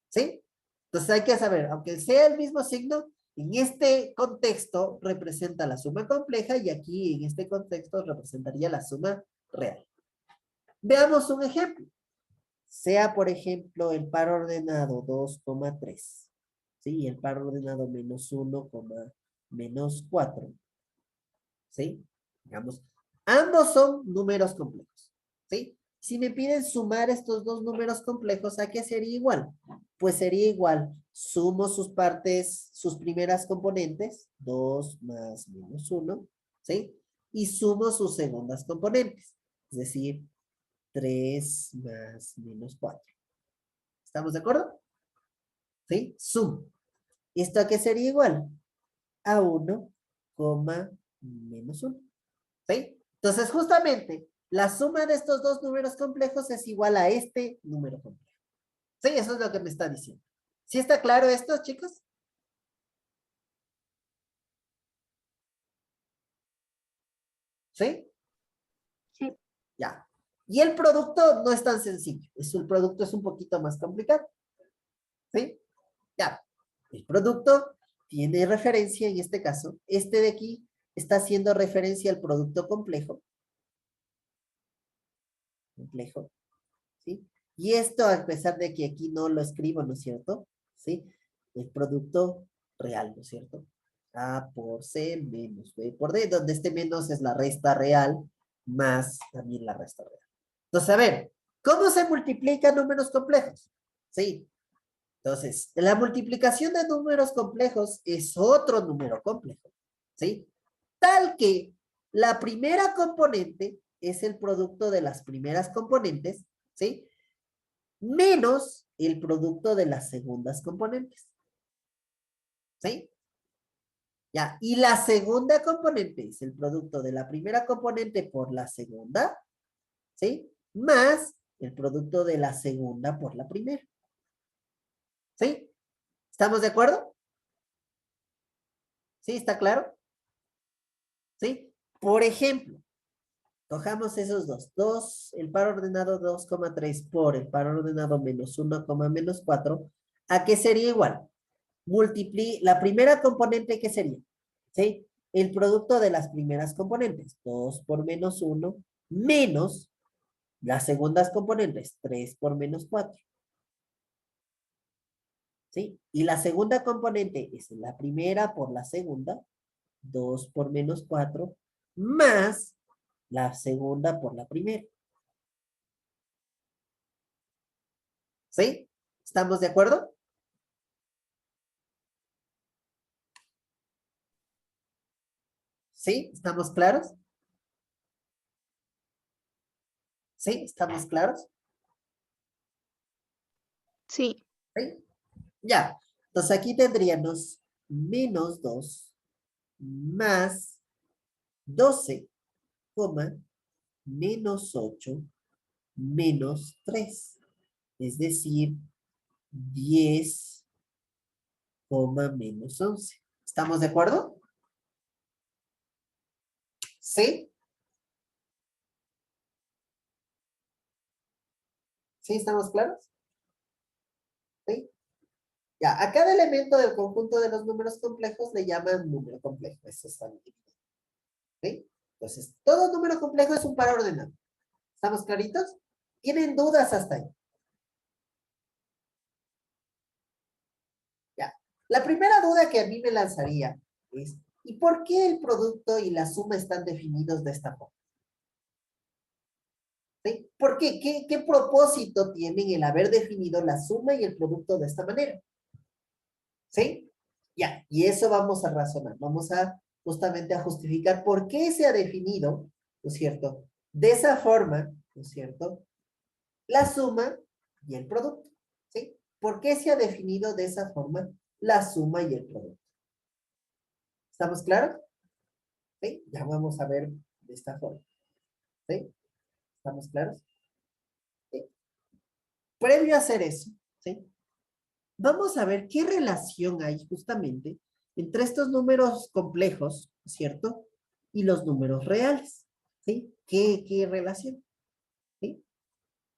¿Sí? Entonces hay que saber, aunque sea el mismo signo, en este contexto representa la suma compleja y aquí en este contexto representaría la suma real. Veamos un ejemplo. Sea, por ejemplo, el par ordenado 2,3. ¿Sí? El par ordenado menos 1, menos 4. ¿Sí? Digamos, ambos son números complejos. ¿Sí? Si me piden sumar estos dos números complejos, ¿a qué sería igual? Pues sería igual, sumo sus partes, sus primeras componentes, 2 más menos 1, ¿sí? Y sumo sus segundas componentes, es decir, 3 más menos 4. ¿Estamos de acuerdo? ¿Sí? Sumo. ¿Esto a qué sería igual? A 1, menos 1. ¿Sí? Entonces, justamente, la suma de estos dos números complejos es igual a este número complejo. Sí, eso es lo que me está diciendo. ¿Sí está claro esto, chicos? ¿Sí? Sí. Ya. Y el producto no es tan sencillo. El producto es un poquito más complicado. ¿Sí? Ya. El producto tiene referencia, en este caso, este de aquí está haciendo referencia al producto complejo. Complejo. ¿Sí? Y esto, a pesar de que aquí no lo escribo, ¿no es cierto? ¿Sí? El producto real, ¿no es cierto? A por C menos B por D, donde este menos es la resta real, más también la resta real. Entonces, a ver, ¿cómo se multiplican números complejos? ¿Sí? Entonces, la multiplicación de números complejos es otro número complejo, ¿sí? Tal que la primera componente es el producto de las primeras componentes, ¿sí? Menos el producto de las segundas componentes. ¿Sí? Ya, y la segunda componente es el producto de la primera componente por la segunda, ¿sí? Más el producto de la segunda por la primera. ¿Sí? ¿Estamos de acuerdo? ¿Sí? ¿Está claro? ¿Sí? Por ejemplo, cojamos esos dos. El par ordenado 2,3 por el par ordenado menos 1, menos 4. ¿A qué sería igual? La primera componente, ¿qué sería? ¿Sí? El producto de las primeras componentes. 2 por menos 1 menos las segundas componentes. 3 por menos 4. ¿Sí? Y la segunda componente es la primera por la segunda, 2 por menos 4, más la segunda por la primera. ¿Sí? ¿Estamos de acuerdo? ¿Sí? ¿Estamos claros? ¿Sí? ¿Estamos claros? Sí, ¿Sí? Ya. Entonces aquí tendríamos menos 2 más 12, menos 8 menos 3. Es decir, 10, menos 11. ¿Estamos de acuerdo? ¿Sí? ¿Sí? ¿Estamos claros? ¿Sí? Ya, a cada elemento del conjunto de los números complejos le llaman número complejo. Eso está bien. ¿Sí? Entonces, todo número complejo es un par ordenado. ¿Estamos claritos? ¿Tienen dudas hasta ahí? Ya. La primera duda que a mí me lanzaría es, ¿y por qué el producto y la suma están definidos de esta forma? ¿Sí? ¿Por qué? ¿Qué propósito tienen el haber definido la suma y el producto de esta manera? ¿Sí? Ya, y eso vamos a razonar, vamos a justamente a justificar por qué se ha definido, ¿no es cierto? De esa forma, ¿no es cierto? La suma y el producto, ¿sí? ¿Por qué se ha definido de esa forma la suma y el producto? ¿Estamos claros? ¿Sí? Ya vamos a ver de esta forma, ¿sí? ¿Estamos claros? ¿Sí? Previo a hacer eso, ¿sí? Vamos a ver qué relación hay justamente entre estos números complejos, ¿cierto? Y los números reales, ¿sí? ¿Qué relación? ¿Sí?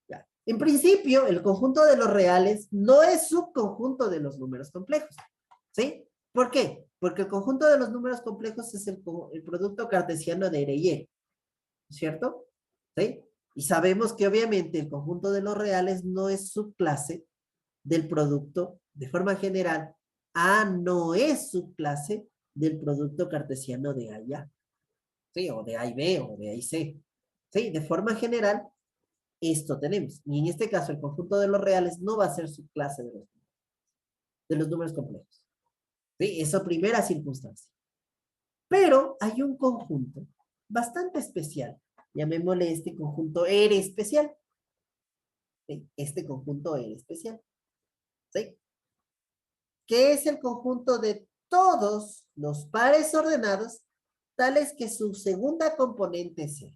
Ya. En principio, el conjunto de los reales no es subconjunto de los números complejos, ¿sí? ¿Por qué? Porque el conjunto de los números complejos es el producto cartesiano de R y E, ¿cierto? ¿Sí? Y sabemos que obviamente el conjunto de los reales no es subclase del producto, de forma general, A no es subclase del producto cartesiano de A y A, ¿sí? O de A y B, o de A y C, ¿sí? De forma general, esto tenemos. Y en este caso, el conjunto de los reales no va a ser subclase de los números complejos, ¿sí? Eso primera circunstancia. Pero hay un conjunto bastante especial. Llamémosle este conjunto R especial. ¿Sí? Este conjunto R especial. ¿Sí? Que es el conjunto de todos los pares ordenados, tales que su segunda componente es cero.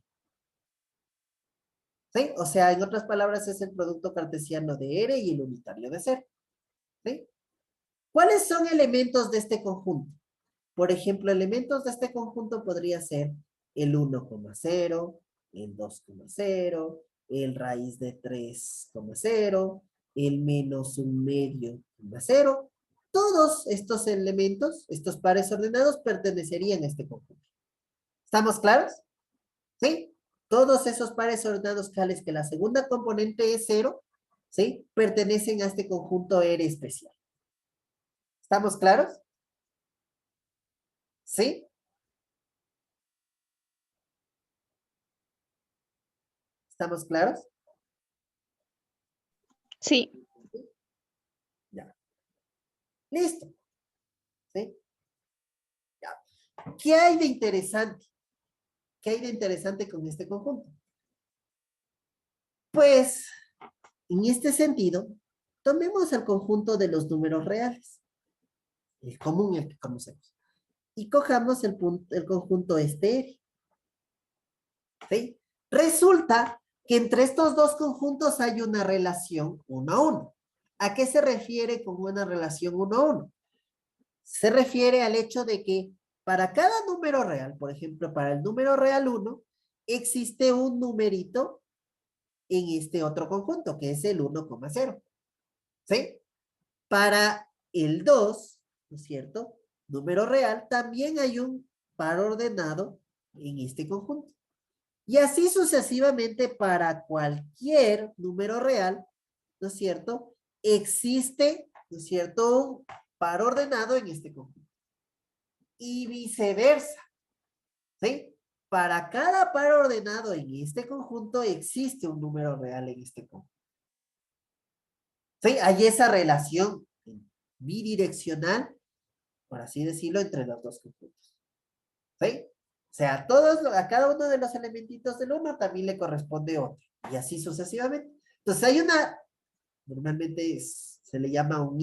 ¿Sí? O sea, en otras palabras, es el producto cartesiano de R y el unitario de cero. ¿Sí? ¿Cuáles son elementos de este conjunto? Por ejemplo, elementos de este conjunto podría ser el 1,0, el 2,0, el raíz de 3,0, el menos un medio, 0. Todos estos elementos, estos pares ordenados, pertenecerían a este conjunto. ¿Estamos claros? ¿Sí? Todos esos pares ordenados tales que la segunda componente es 0, ¿sí? Pertenecen a este conjunto R especial. ¿Estamos claros? ¿Sí? ¿Estamos claros? sí, Ya. Listo. ¿Sí? Ya. ¿Qué hay de interesante? ¿Qué hay de interesante con este conjunto? Pues, en este sentido, tomemos el conjunto de los números reales, el común, el que conocemos, y cojamos el conjunto estéreo. ¿Sí? Resulta que entre estos dos conjuntos hay una relación 1 a 1. ¿A qué se refiere con una relación 1 a 1? Se refiere al hecho de que para cada número real, por ejemplo, para el número real 1, existe un numerito en este otro conjunto, que es el 1,0. ¿Sí? Para el 2, ¿no es cierto? Número real, también hay un par ordenado en este conjunto. Y así sucesivamente para cualquier número real, ¿no es cierto? Existe ¿no es cierto? Un par ordenado en este conjunto. Y viceversa, ¿sí? Para cada par ordenado en este conjunto existe un número real en este conjunto. ¿Sí? Hay esa relación bidireccional, por así decirlo, entre los dos conjuntos. ¿Sí? O sea, a cada uno de los elementitos del uno también le corresponde otro. Y así sucesivamente. Entonces hay normalmente se le llama un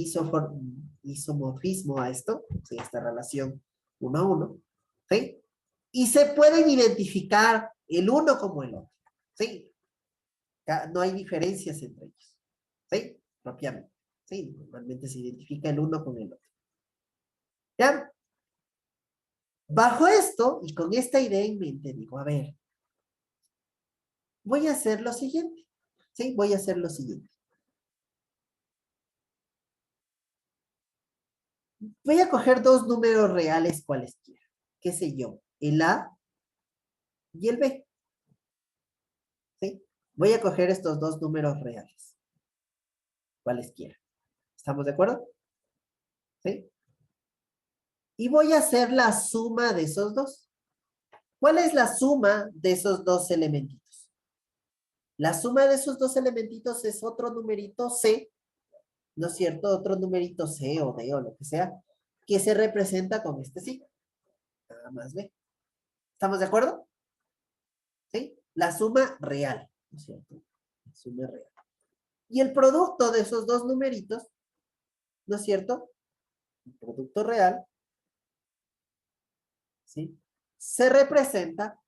isomorfismo a esto, ¿sí? Esta relación 1 a 1. ¿Sí? Y se pueden identificar el uno como el otro. ¿Sí? No hay diferencias entre ellos. ¿Sí? Propiamente. ¿Sí? Normalmente se identifica el uno con el otro. ¿Ya? Bajo esto, y con esta idea en mente, digo, a ver, voy a hacer lo siguiente. ¿Sí? Voy a hacer lo siguiente. Voy a coger dos números reales cualesquiera. ¿Qué sé yo? El A y el B. ¿Sí? Voy a coger estos dos números reales. Cualesquiera. ¿Estamos de acuerdo? ¿Sí? Y voy a hacer la suma de esos dos. ¿Cuál es la suma de esos dos elementitos? La suma de esos dos elementitos es otro numerito C, ¿no es cierto? Otro numerito C o D o lo que sea, que se representa con este signo. A más B. ¿Estamos de acuerdo? ¿Sí? La suma real, ¿no es cierto? La suma real. Y el producto de esos dos numeritos, ¿no es cierto? El producto real, ¿sí? Se representa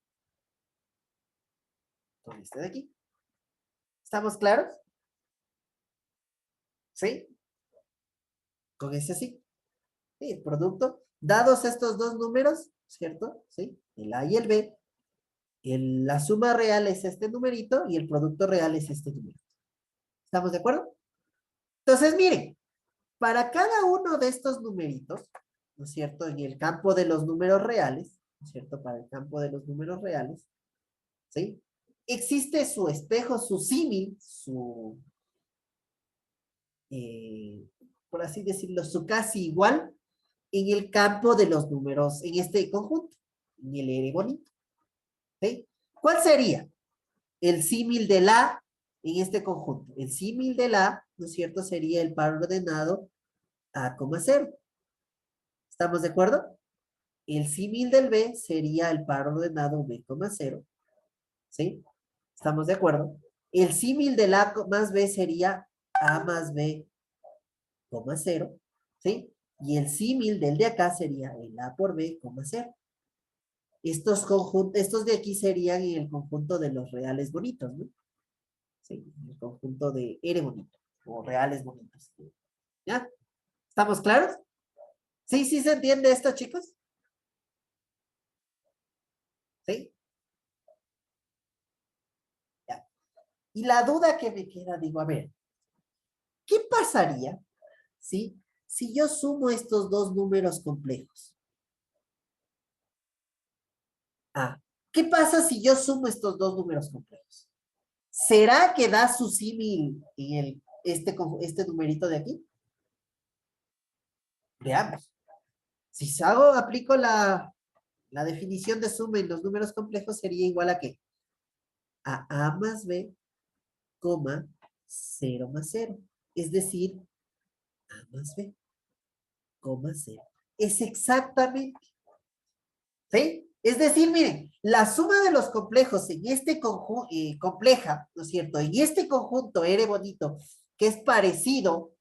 con este de aquí. ¿Estamos claros? ¿Sí? Con ese sí. Sí, el producto, dados estos dos números, ¿cierto? ¿Sí? El A y el B, la suma real es este numerito y el producto real es este numerito. ¿Estamos de acuerdo? Entonces, miren, para cada uno de estos numeritos, ¿no es cierto? En el campo de los números reales, ¿no es cierto? Para el campo de los números reales, ¿sí? Existe su espejo, su símil, por así decirlo, su casi igual en el campo de los números, en este conjunto, en el R bonito. ¿Sí? ¿Cuál sería el símil de la en este conjunto? El símil de la, ¿no es cierto? Sería el par ordenado A, 0. ¿Estamos de acuerdo? El símil del B sería el par ordenado B, 0. ¿Sí? ¿Estamos de acuerdo? El símil del A más B sería A más B, 0. ¿Sí? Y el símil del de acá sería el A por B, 0. Estos de aquí serían en el conjunto de los reales bonitos, ¿no? Sí, el conjunto de R bonito, o reales bonitos. ¿Ya? ¿Estamos claros? ¿Sí, sí se entiende esto, chicos? ¿Sí? Ya. Y la duda que me queda, digo, a ver, ¿qué pasaría, ¿sí? Si yo sumo estos dos números complejos? Ah, ¿qué pasa si yo sumo estos dos números complejos? ¿Será que da su símil en este numerito de aquí? Veamos. Si aplico la definición de suma en los números complejos, sería igual a ¿qué? A A más B, 0 más 0. Es decir, A más B, 0. Es exactamente. ¿Sí? Es decir, miren, la suma de los complejos en este conjunto, compleja, ¿no es cierto? En este conjunto R bonito, que es parecido,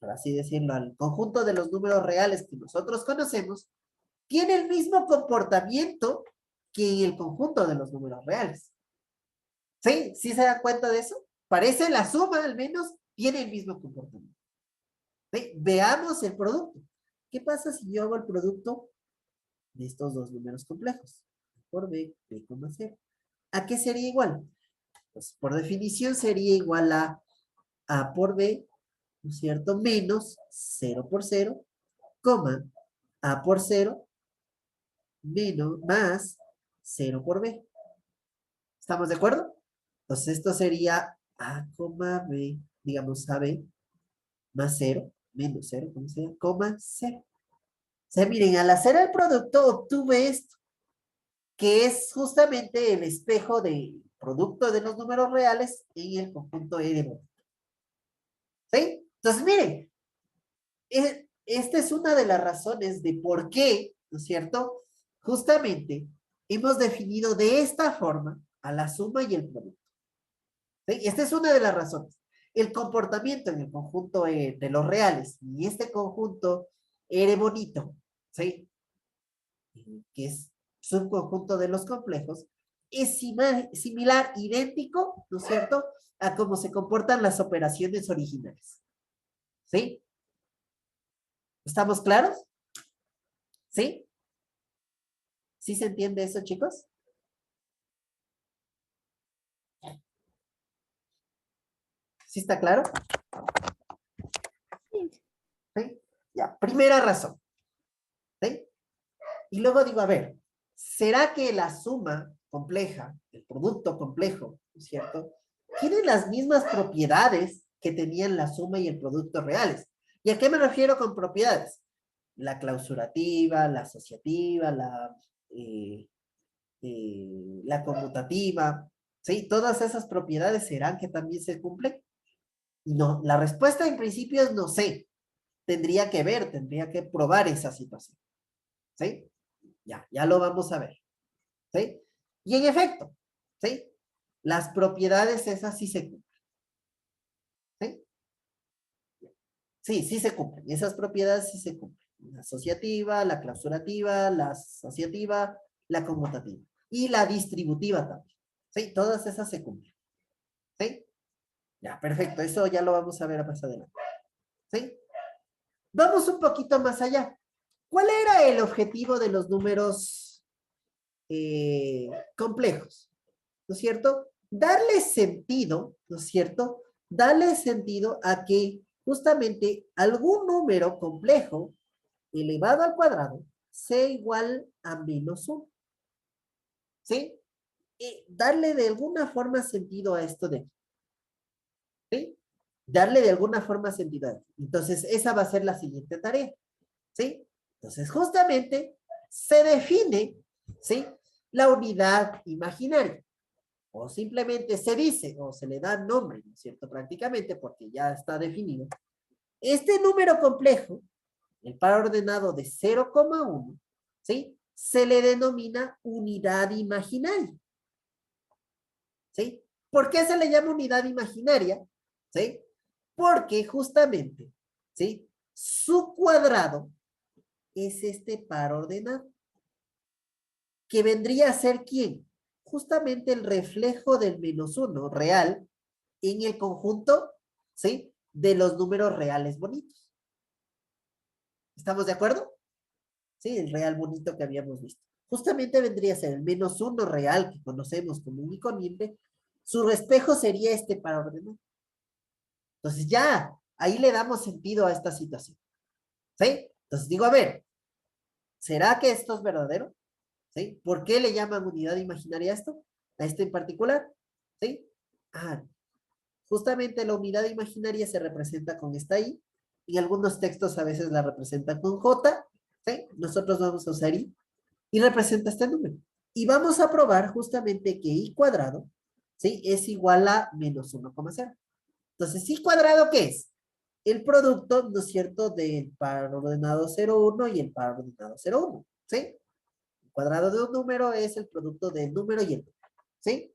por así decirlo, al conjunto de los números reales que nosotros conocemos, tiene el mismo comportamiento que en el conjunto de los números reales. ¿Sí? ¿Sí se dan cuenta de eso? Parece la suma, al menos, tiene el mismo comportamiento. ¿Sí? Veamos el producto. ¿Qué pasa si yo hago el producto de estos dos números complejos? Por B, B, 0. ¿A qué sería igual? Pues por definición sería igual a A por B, ¿no es cierto? Menos 0 por 0, coma, A por 0, menos, más 0 por B. ¿Estamos de acuerdo? Entonces esto sería A, B, digamos AB, más 0, menos 0, ¿cómo se llama? Coma 0. O sea, miren, al hacer el producto obtuve esto, que es justamente el espejo del producto de los números reales en el conjunto R. ¿Sí? Entonces, miren, esta es una de las razones de por qué, ¿no es cierto? Justamente hemos definido de esta forma a la suma y el producto. ¿Sí? Esta es una de las razones. El comportamiento en el conjunto de los reales y este conjunto R bonito, ¿sí? Que es subconjunto de los complejos, es similar, idéntico, ¿no es cierto?, a cómo se comportan las operaciones originales. ¿Sí? ¿Estamos claros? ¿Sí? ¿Sí se entiende eso, chicos? ¿Sí está claro? ¿Sí? Ya, primera razón. ¿Sí? Y luego digo, a ver, ¿será que la suma compleja, el producto complejo, ¿no es cierto?, tiene las mismas propiedades que tenían la suma y el producto reales? ¿Y a qué me refiero con propiedades? La clausurativa, la asociativa, la conmutativa, ¿sí? Todas esas propiedades serán que también se cumplen. No, la respuesta en principio es no sé. Tendría que ver, tendría que probar esa situación. ¿Sí? Ya lo vamos a ver. ¿Sí? Y en efecto, ¿sí? Las propiedades esas sí se cumplen. ¿Sí? Sí se cumplen. Esas propiedades sí se cumplen. La asociativa, la clausurativa, la asociativa, la conmutativa. Y la distributiva también. ¿Sí? Todas esas se cumplen. ¿Sí? Ya, perfecto. Eso ya lo vamos a ver más adelante. ¿Sí? Vamos un poquito más allá. ¿Cuál era el objetivo de los números complejos? ¿No es cierto? Darle sentido, ¿no es cierto? Darle sentido a que justamente algún número complejo elevado al cuadrado sea igual a -1. ¿Sí? Y darle de alguna forma sentido a esto de aquí. ¿Sí? Darle de alguna forma sentido a esto. Entonces, esa va a ser la siguiente tarea. ¿Sí? Entonces, justamente se define, ¿sí?, la unidad imaginaria. O simplemente se dice, o se le da nombre, ¿no es cierto? Prácticamente, porque ya está definido. Este número complejo, el par ordenado de 0,1, ¿sí?, se le denomina unidad imaginaria. ¿Sí? ¿Por qué se le llama unidad imaginaria? ¿Sí? Porque justamente, ¿sí?, su cuadrado es este par ordenado. ¿Que vendría a ser quién? Justamente el reflejo del -1 real en el conjunto, ¿sí?, de los números reales bonitos. ¿Estamos de acuerdo? Sí, el real bonito que habíamos visto. Justamente vendría a ser el -1 real que conocemos como un iconiente. Su espejo sería este par ordenado. Entonces ya, ahí le damos sentido a esta situación. ¿Sí? Entonces digo, a ver, ¿será que esto es verdadero? ¿Sí? ¿Por qué le llaman unidad imaginaria a esto? A esto en particular. ¿Sí? Ah, justamente la unidad imaginaria se representa con esta I, y algunos textos a veces la representan con J, ¿sí? Nosotros vamos a usar I, y representa este número. Y vamos a probar justamente que I cuadrado, ¿sí?, es igual a -1,0. Entonces, I cuadrado, ¿qué es? El producto, ¿no es cierto?, del par ordenado 0,1 y el par ordenado 0,1, ¿sí? El cuadrado de un número es el producto del número y el número, ¿sí?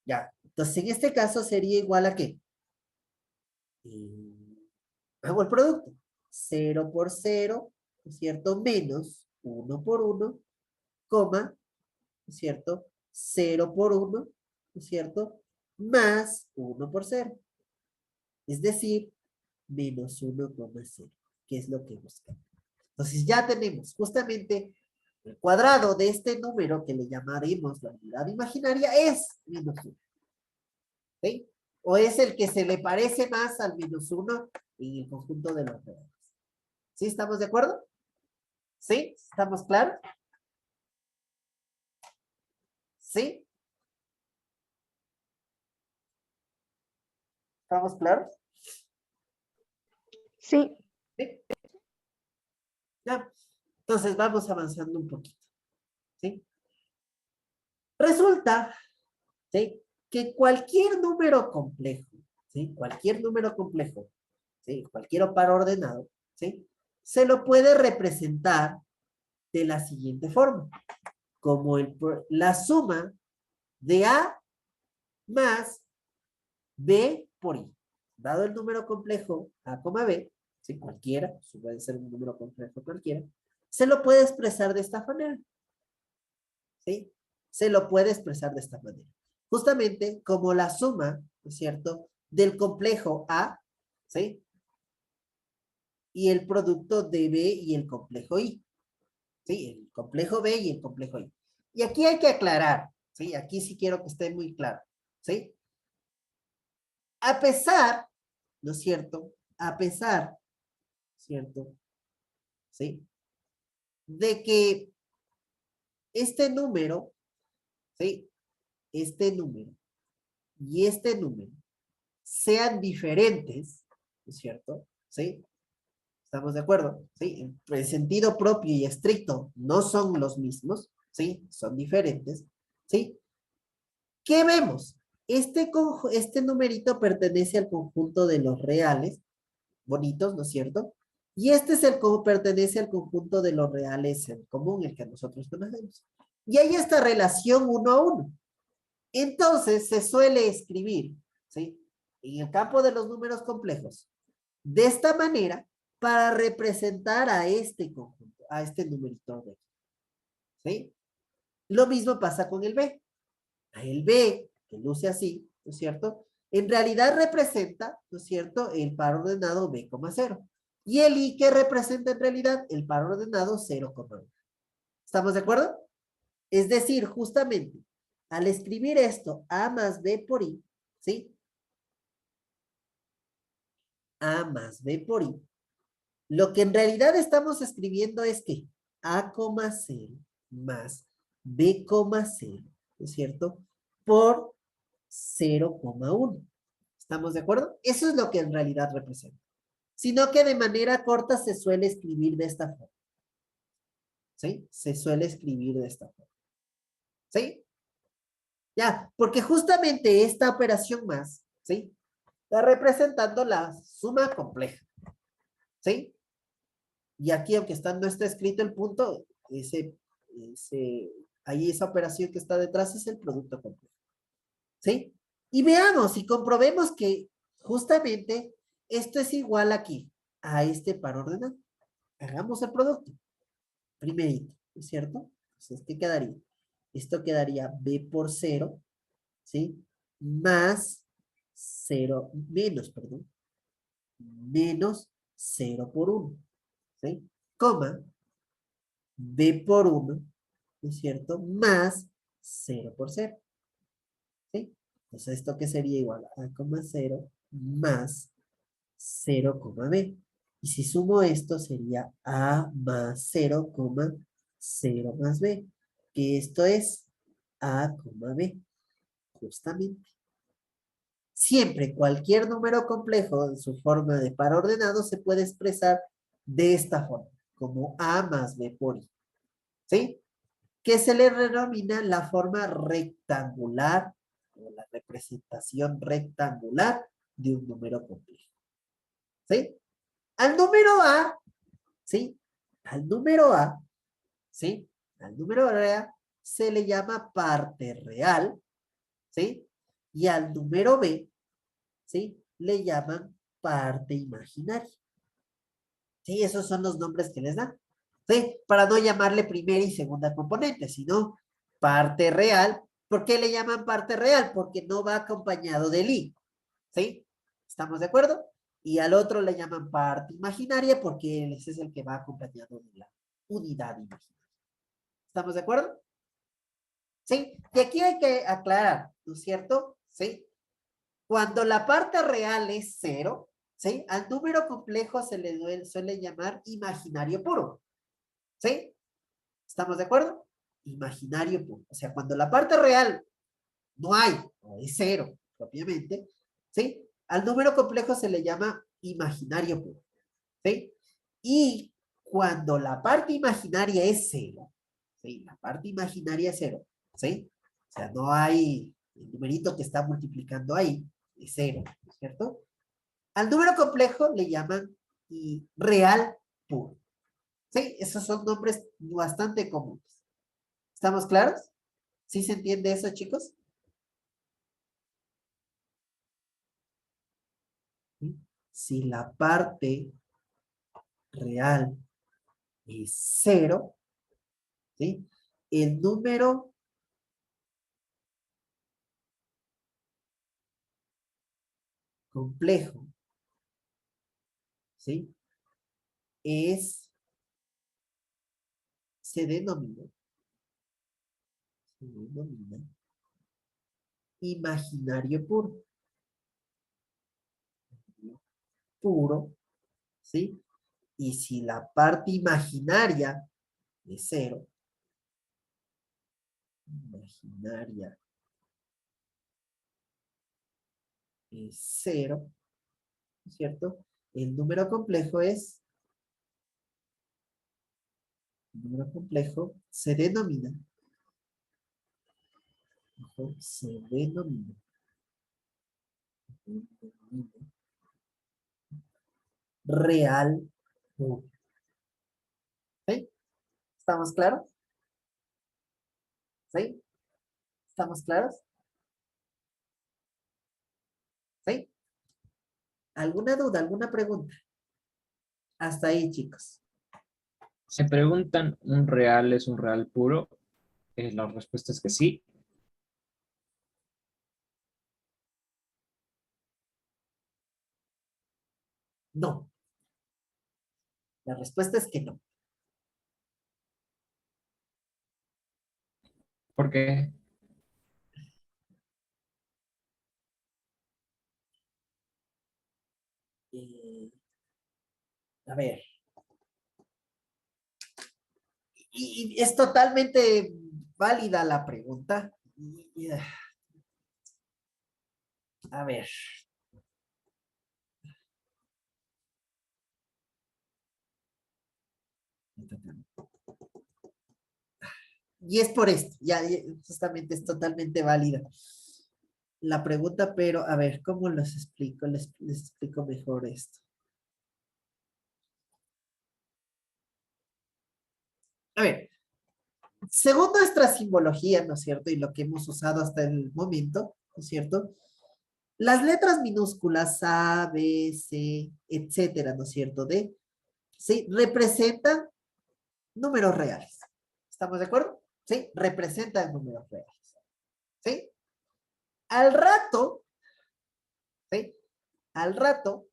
Ya. Entonces, en este caso sería igual a ¿qué? Hago el producto. 0 por 0, ¿no es cierto?, menos 1 por 1, coma, ¿no es cierto?, 0 por 1, ¿no es cierto?, más 1 por 0. Es decir, -1,0, que es lo que buscamos. Entonces ya tenemos justamente el cuadrado de este número que le llamaremos la unidad imaginaria es -1. ¿Sí? O es el que se le parece más al -1 en el conjunto de los reales. ¿Sí estamos de acuerdo? ¿Sí? ¿Estamos claros? ¿Sí? ¿Estamos claros? Sí. ¿Sí? ¿Ya? Entonces vamos avanzando un poquito. ¿Sí? Resulta, ¿sí?, que cualquier número complejo, ¿sí? Cualquier número complejo, ¿sí? Cualquier par ordenado, ¿sí? Se lo puede representar de la siguiente forma, como la suma de A más B por I. Dado el número complejo A, B, ¿sí? Cualquiera, puede ser un número complejo cualquiera, se lo puede expresar de esta manera, ¿sí? Se lo puede expresar de esta manera. Justamente como la suma, ¿no es cierto?, del complejo A, ¿sí?, y el producto de B y el complejo I. ¿Sí? El complejo B y el complejo I. Y aquí hay que aclarar, ¿sí? Aquí sí quiero que esté muy claro, ¿sí? A pesar, ¿no es cierto? A pesar, ¿cierto? ¿Sí? De que este número, ¿sí? Este número y este número sean diferentes, ¿no es cierto? ¿Sí? ¿Estamos de acuerdo? ¿Sí? En sentido propio y estricto no son los mismos, ¿sí? Son diferentes, ¿sí? ¿Qué vemos? Este numerito pertenece al conjunto de los reales, bonitos, ¿no es cierto? Y este es pertenece al conjunto de los reales en común, el que nosotros conocemos. Y hay esta relación 1 a 1. Entonces se suele escribir, ¿sí?, en el campo de los números complejos, de esta manera, para representar a este conjunto, a este numerito de aquí, ¿sí? Lo mismo pasa con el B. El B, que luce así, ¿no es cierto?, en realidad representa, ¿no es cierto?, el par ordenado B, 0. Y el I, que representa en realidad el par ordenado 0,1. ¿Estamos de acuerdo? Es decir, justamente, al escribir esto, A más B por I, ¿sí? A más B por I. Lo que en realidad estamos escribiendo es que A, 0 más B, 0, ¿no es cierto?, por 0,1. ¿Estamos de acuerdo? Eso es lo que en realidad representa. Sino que de manera corta se suele escribir de esta forma. ¿Sí? Se suele escribir de esta forma. ¿Sí? Ya, porque justamente esta operación más, ¿sí?, está representando la suma compleja. ¿Sí? Y aquí, aunque no está escrito el punto, ahí esa operación que está detrás es el producto complejo. ¿Sí? Y veamos y comprobemos que justamente esto es igual aquí, a este par ordenado. Hagamos el producto. Primerito, ¿es cierto? Entonces, ¿qué quedaría? Esto quedaría B por 0, ¿sí? Más 0, menos 0 por 1, ¿sí? Coma, B por 1, ¿no es cierto? Más 0 por 0. ¿Sí? Entonces, ¿esto qué sería igual? A, 0 más 0, b. Y si sumo esto, sería A más 0, 0 más b. Que esto es A, b. Justamente. Siempre cualquier número complejo en su forma de par ordenado se puede expresar de esta forma, como A más B por I. ¿Sí? Que se le denomina la forma rectangular o la representación rectangular de un número complejo. ¿Sí? Al número A, ¿sí? Al número A, ¿sí? Al número A se le llama parte real, ¿sí? Y al número B, ¿sí?, le llaman parte imaginaria. Sí, esos son los nombres que les dan. ¿Sí? Para no llamarle primera y segunda componente, sino parte real. ¿Por qué le llaman parte real? Porque no va acompañado del I. ¿Sí? ¿Estamos de acuerdo? Y al otro le llaman parte imaginaria porque ese es el que va acompañado de la unidad imaginaria. ¿Estamos de acuerdo? ¿Sí? Y aquí hay que aclarar, ¿no es cierto? ¿Sí? Cuando la parte real es 0, ¿sí?, al número complejo se le suele llamar imaginario puro. ¿Sí? ¿Estamos de acuerdo? Imaginario puro. O sea, cuando la parte real no hay, o es 0, propiamente, ¿sí?, al número complejo se le llama imaginario puro. ¿Sí? Y cuando la parte imaginaria es cero, ¿sí? La parte imaginaria es cero, ¿sí? O sea, no hay el numerito que está multiplicando ahí, es cero, ¿cierto? Al número complejo le llaman real puro. ¿Sí? Esos son nombres bastante comunes. ¿Estamos claros? ¿Sí se entiende eso, chicos? ¿Sí? Si la parte real es cero, ¿sí? El número complejo, ¿sí? Se denomina imaginario puro. Puro, ¿sí? Y si la parte imaginaria es cero, imaginaria es cero, ¿cierto? El número complejo se denomina, ojo, se denomina real puro. ¿Sí? ¿Estamos claros? ¿Sí? ¿Estamos claros? ¿Sí? ¿Alguna duda, alguna pregunta? Hasta ahí, chicos. Se preguntan, ¿un real es un real puro? La respuesta es que sí. No. La respuesta es que no. ¿Por qué? A ver. Y es totalmente válida la pregunta. A ver. Y es por esto, justamente es totalmente válida la pregunta, pero a ver, ¿cómo les explico? Les explico mejor esto. A ver, según nuestra simbología, ¿no es cierto? Y lo que hemos usado hasta el momento, ¿no es cierto? Las letras minúsculas A, B, C, etcétera, ¿no es cierto? ¿Sí? Representan números reales. ¿Estamos de acuerdo? ¿Sí? Representan números reales. ¿Sí? Al rato, ¿sí? Al rato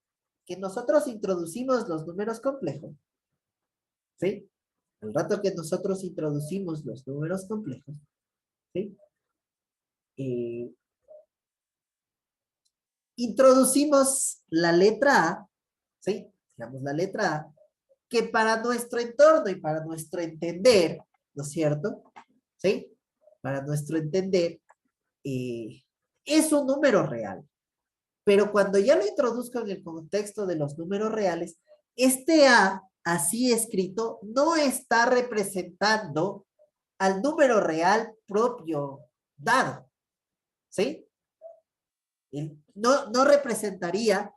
que nosotros introducimos los números complejos, ¿sí? Al rato que nosotros introducimos los números complejos, ¿sí? Introducimos la letra A, ¿sí? Digamos la letra A, que para nuestro entorno y para nuestro entender, ¿no es cierto? ¿Sí? Para nuestro entender, es un número real. Pero cuando ya lo introduzco en el contexto de los números reales, este A, así escrito, no está representando al número real propio dado. ¿Sí? No representaría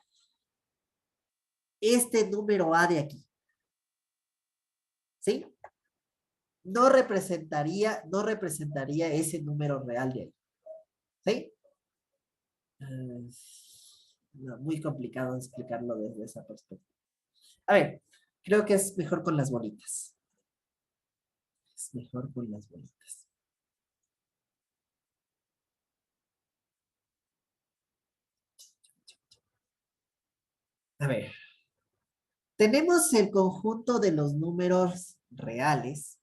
este número A de aquí. ¿Sí? No representaría ese número real de ahí. ¿Sí? No, muy complicado explicarlo desde esa perspectiva. A ver, creo que es mejor con las bolitas. Es mejor con las bolitas. A ver, tenemos el conjunto de los números reales,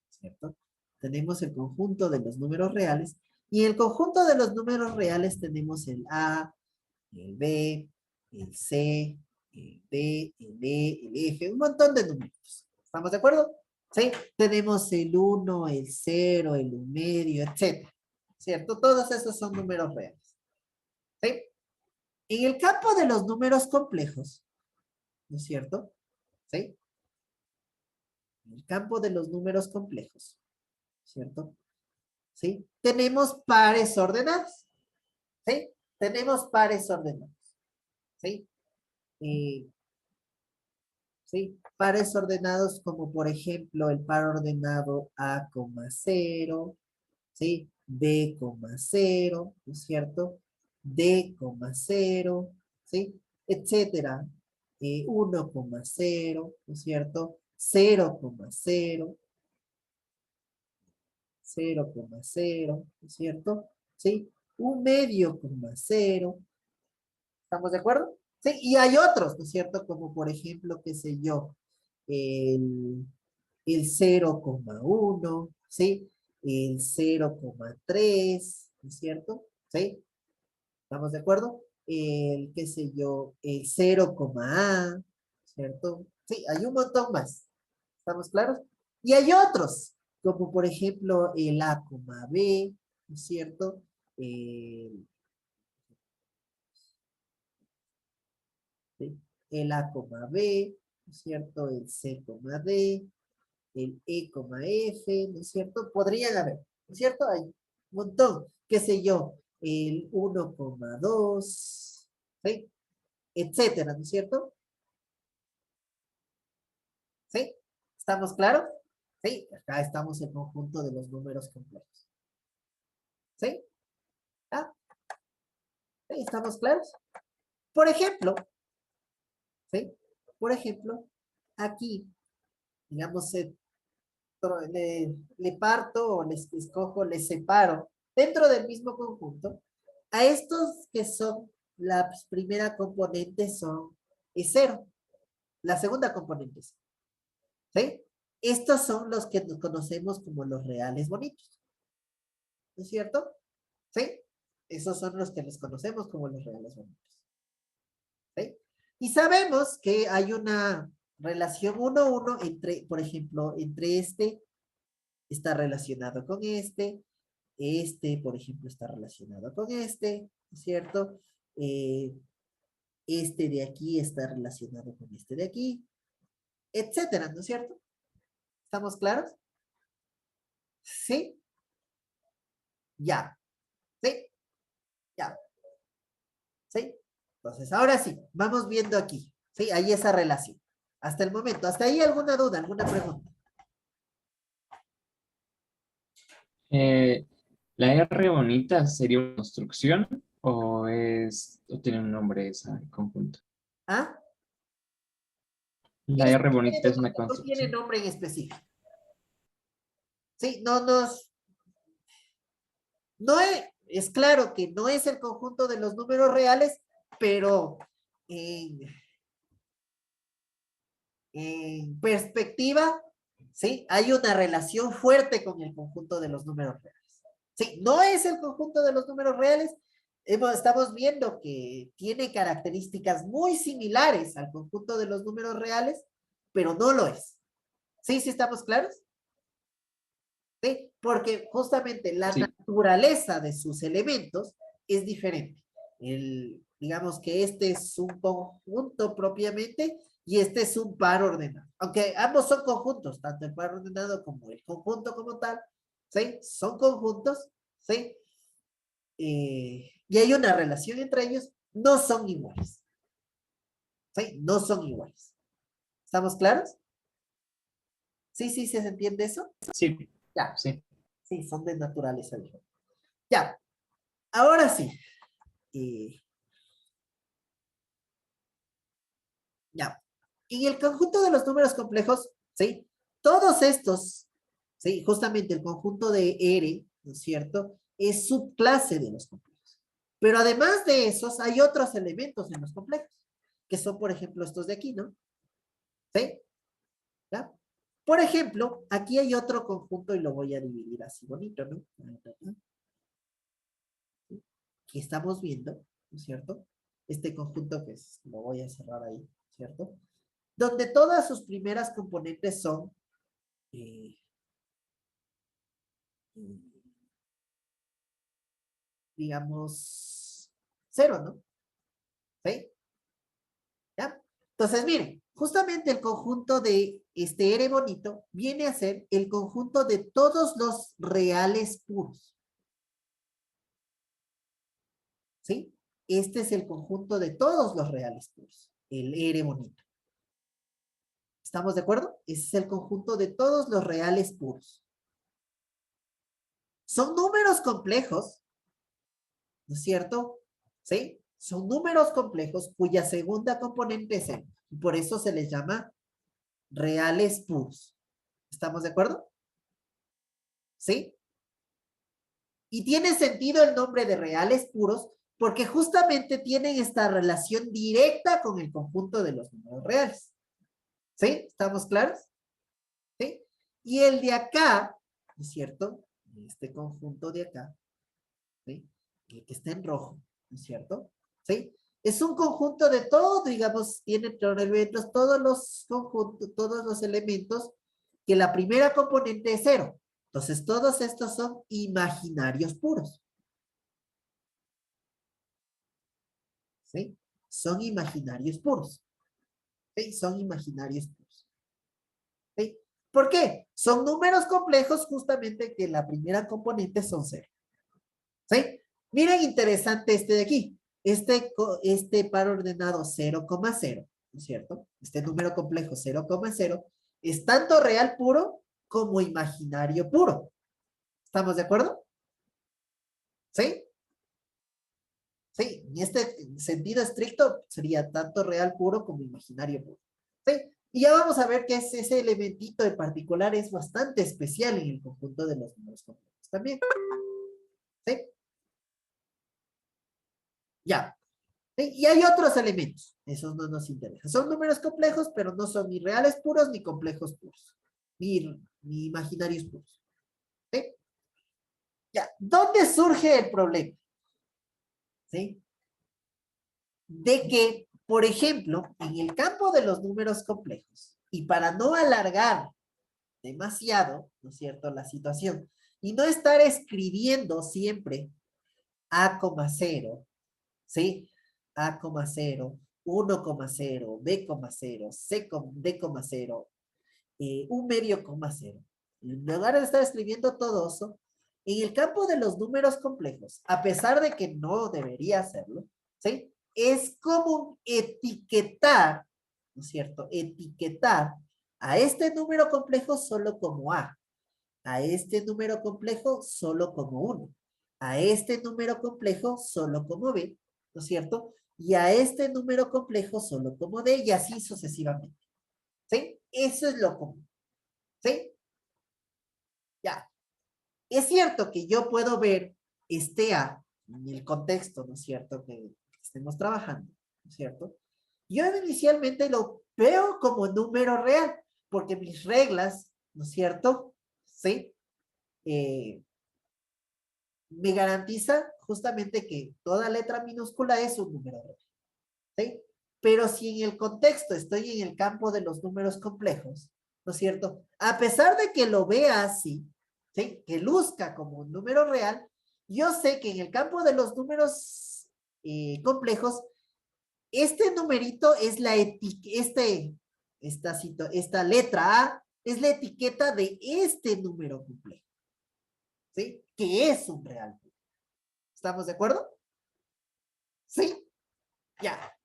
¿cierto? Tenemos el conjunto de los números reales y en el conjunto de los números reales tenemos el A, el B, el C, el D, el E, el F, un montón de números. ¿Estamos de acuerdo? ¿Sí? Tenemos el 1, el 0, el 1 medio, etc. ¿Cierto? Todos esos son números reales. ¿Sí? En el campo de los números complejos, ¿no es cierto? ¿sí? En el campo de los números complejos, ¿cierto? ¿Sí? Tenemos pares ordenados, ¿sí? Tenemos pares ordenados, ¿sí? Eh, ¿sí? Pares ordenados como por ejemplo el par ordenado A, 0, ¿sí? B, 0, ¿no es cierto? D, 0, ¿sí? Etcétera. 1, 0, ¿no es cierto? 0, 0, 0, 0, ¿no es cierto? ¿Sí? Un medio, 0. ¿Estamos de acuerdo? Sí, y hay otros, ¿no es cierto? Como por ejemplo, qué sé yo, el, el 0,1, ¿sí? El 0,3, ¿no es cierto? ¿Sí? ¿Estamos de acuerdo? El, qué sé yo, el 0, A, ¿cierto? Sí, hay un montón más. ¿Estamos claros? Y hay otros, como por ejemplo el A, B, ¿no es cierto? El, ¿sí? El A, B, ¿no es cierto? El C, D, el E, F, ¿no es cierto? Podrían haber, ¿no es cierto? Hay un montón, qué sé yo, el 1,2, ¿sí? Etcétera, ¿no es cierto? ¿Sí? ¿Estamos claros? Sí, acá estamos en conjunto de los números complejos. ¿Sí? ¿Ah? ¿Sí? ¿Estamos claros? Por ejemplo, ¿sí? Por ejemplo, aquí, digamos, le parto o les escojo, les separo dentro del mismo conjunto a estos que son la primera componente es 0, la segunda componente es 0, ¿sí? Estos son los que nos conocemos como los reales bonitos, ¿no es cierto? ¿Sí? Esos son los que les conocemos como los reales bonitos, ¿sí? Y sabemos que hay una relación 1-1 entre, por ejemplo, entre este está relacionado con este, por ejemplo, está relacionado con este, ¿no es cierto? Este de aquí está relacionado con este de aquí, etcétera, ¿no es cierto? ¿Estamos claros? ¿Sí? Ya. ¿Sí? Ya. ¿Sí? Entonces, ahora sí, vamos viendo aquí, ¿sí? Hay esa relación. Hasta el momento, ¿hasta ahí alguna duda, alguna pregunta? Eh, ¿La R bonita sería una construcción o tiene un nombre ese conjunto? ¿Ah? La Este R bonita es una no tiene construcción. nombre en específico. Sí, no es claro que no es el conjunto de los números reales, pero en, en perspectiva, ¿sí? Hay una relación fuerte con el conjunto de los números reales. Sí, no es el conjunto de los números reales. Estamos viendo que tiene características muy similares al conjunto de los números reales, pero no lo es. ¿Sí? ¿Sí estamos claros? ¿Sí? Porque justamente la Sí, naturaleza de sus elementos es diferente. Digamos que este es un conjunto propiamente y este es un par ordenado. Aunque ambos son conjuntos, tanto el par ordenado como el conjunto como tal, ¿sí? Son conjuntos, ¿sí? Y hay una relación entre ellos, no son iguales, ¿sí? No son iguales. ¿Estamos claros? Sí, sí, ¿se entiende eso? sí, Ya, sí. sí, son de naturaleza diferente. Ya, ahora sí. eh, Ya. En el conjunto de los números complejos, ¿sí? Todos estos, ¿sí? Justamente el conjunto de R, ¿no es cierto? Es subclase de los complejos. Pero además de esos, hay otros elementos en los complejos, que son, por ejemplo, estos de aquí, ¿no? ¿Sí? ¿Ya? Por ejemplo, aquí hay otro conjunto y lo voy a dividir así bonito, ¿no? Que estamos viendo, ¿no es cierto? Este conjunto que es, lo voy a cerrar ahí, ¿cierto? Donde todas sus primeras componentes son, eh, digamos, cero, ¿no? ¿Sí? ¿Ya? Entonces, miren, Justamente el conjunto de este R bonito viene a ser el conjunto de todos los reales puros. ¿Sí? Este es el conjunto de todos los reales puros, el R bonito. ¿Estamos de acuerdo? Ese es el conjunto de todos los reales puros. Son números complejos, ¿no es cierto? ¿Sí? Son números complejos cuya segunda componente es cero. Y por eso se les llama reales puros. ¿Estamos de acuerdo? ¿Sí? Y tiene sentido el nombre de reales puros porque justamente tienen esta relación directa con el conjunto de los números reales. ¿Sí? ¿Estamos claros? ¿Sí? Y el de acá, ¿no es cierto? Este conjunto de acá, ¿sí? El que está en rojo, ¿no es cierto? ¿Sí? Es un conjunto de todo, digamos, tiene elementos, todos los conjuntos, todos los elementos, que la primera componente es cero. Entonces, todos estos son imaginarios puros. ¿Sí? Son imaginarios puros. ¿Sí? Son imaginarios puros. ¿Sí? ¿Por qué? Son números complejos justamente que la primera componente son cero. ¿Sí? Miren, interesante este de aquí. Este par ordenado 0,0, ¿no es cierto? Este número complejo 0,0 es tanto real puro como imaginario puro. ¿Estamos de acuerdo? ¿Sí? Sí, en este sentido estricto sería tanto real puro como imaginario puro. ¿Sí? Y ya vamos a ver que ese elementito en particular es bastante especial en el conjunto de los números complejos también. ¿Sí? Ya. ¿Sí? Y hay otros elementos. Esos no nos interesan. Son números complejos, pero no son ni reales puros ni complejos puros. Ni imaginarios puros. ¿Sí? Ya. ¿Dónde surge el problema? ¿Sí? De que, por ejemplo, en el campo de los números complejos, y para no alargar demasiado, ¿no es cierto?, la situación, y no estar escribiendo siempre A,0, ¿sí? A,0, 1,0, B,0, D,0, un medio coma cero. En lugar de estar escribiendo todo eso, en el campo de los números complejos, a pesar de que no debería hacerlo, ¿sí? Es como etiquetar, ¿no es cierto? Etiquetar a este número complejo solo como a este número complejo solo como 1, a este número complejo solo como B, ¿no es cierto? Y a este número complejo solo como D, y así sucesivamente. ¿Sí? Eso es lo común. ¿Sí? Ya. Es cierto que yo puedo ver este A en el contexto, ¿no es cierto? Que estemos trabajando, ¿no es cierto? Yo inicialmente lo veo como número real, porque mis reglas, ¿no es cierto? ¿Sí? Me garantiza justamente que toda letra minúscula es un número real. ¿Sí? Pero si en el contexto estoy en el campo de los números complejos, ¿no es cierto? A pesar de que lo vea así, ¿sí? Que luzca como un número real, yo sé que en el campo de los números complejos, este numerito es la esta letra A es la etiqueta de este número complejo, ¿sí? Que es un real. ¿Estamos de acuerdo? Sí, ya.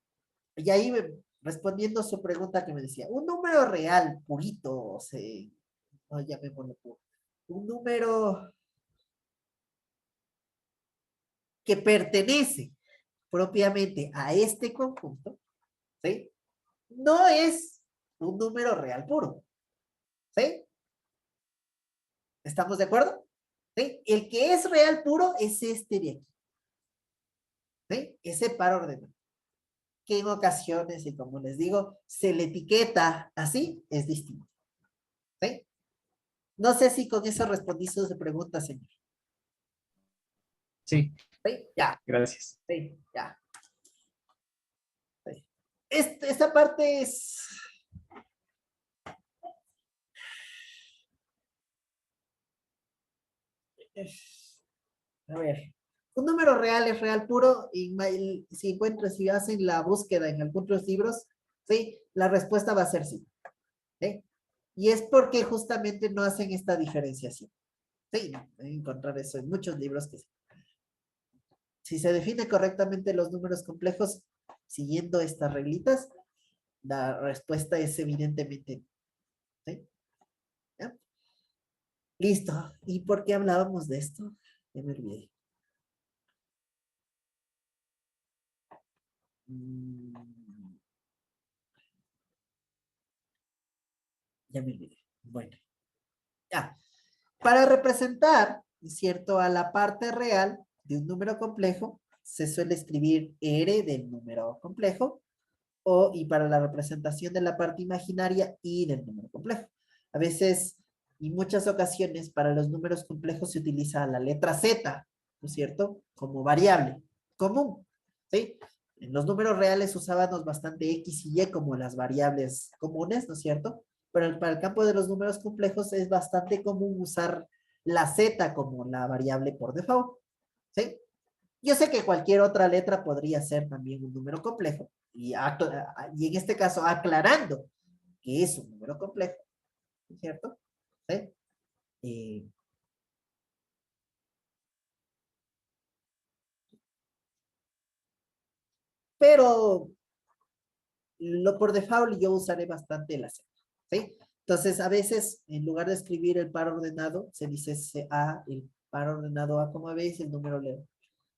Y ahí respondiendo a su pregunta que me decía, un número real, purito, o sea, no llamémoslo puro, un número que pertenece propiamente a este conjunto, ¿sí? No es un número real puro, ¿sí? ¿Estamos de acuerdo? ¿Sí? El que es real puro es este de aquí, ¿sí? Ese par ordenado, que en ocasiones, y como les digo, se le etiqueta así, es distinto, ¿sí? No sé si con eso respondí sus preguntas, señor. Sí, ¿Sí? Ya, gracias. sí, ya. Sí. Esta parte a ver, un número real es real puro y si hacen la búsqueda en algunos libros, ¿Sí? La respuesta va a ser sí. ¿Sí? Y es porque justamente no hacen esta diferenciación. Sí, voy a encontrar eso en muchos libros que sí. Si se define correctamente los números complejos siguiendo estas reglitas, la respuesta es evidentemente no. ¿Sí? ¿Ya? Listo. ¿Y por qué hablábamos de esto? Ya me olvidé. Ya me olvidé. Bueno, ya. Para representar, ¿cierto? A la parte real de un número complejo, se suele escribir R del número complejo, y para la representación de la parte imaginaria, I del número complejo. A veces, y muchas ocasiones, para los números complejos se utiliza la letra Z, ¿no es cierto? Como variable común, ¿sí? En los números reales usábamos bastante X y Y como las variables comunes, ¿no es cierto? Pero para el campo de los números complejos es bastante común usar la Z como la variable por default, ¿sí? Yo sé que cualquier otra letra podría ser también un número complejo, y en este caso aclarando que es un número complejo, ¿cierto? ¿Sí? Eh, pero por default yo usaré bastante la Z, ¿sí? Entonces, a veces, en lugar de escribir el par ordenado, se dice el par ordenado A, como veis, el número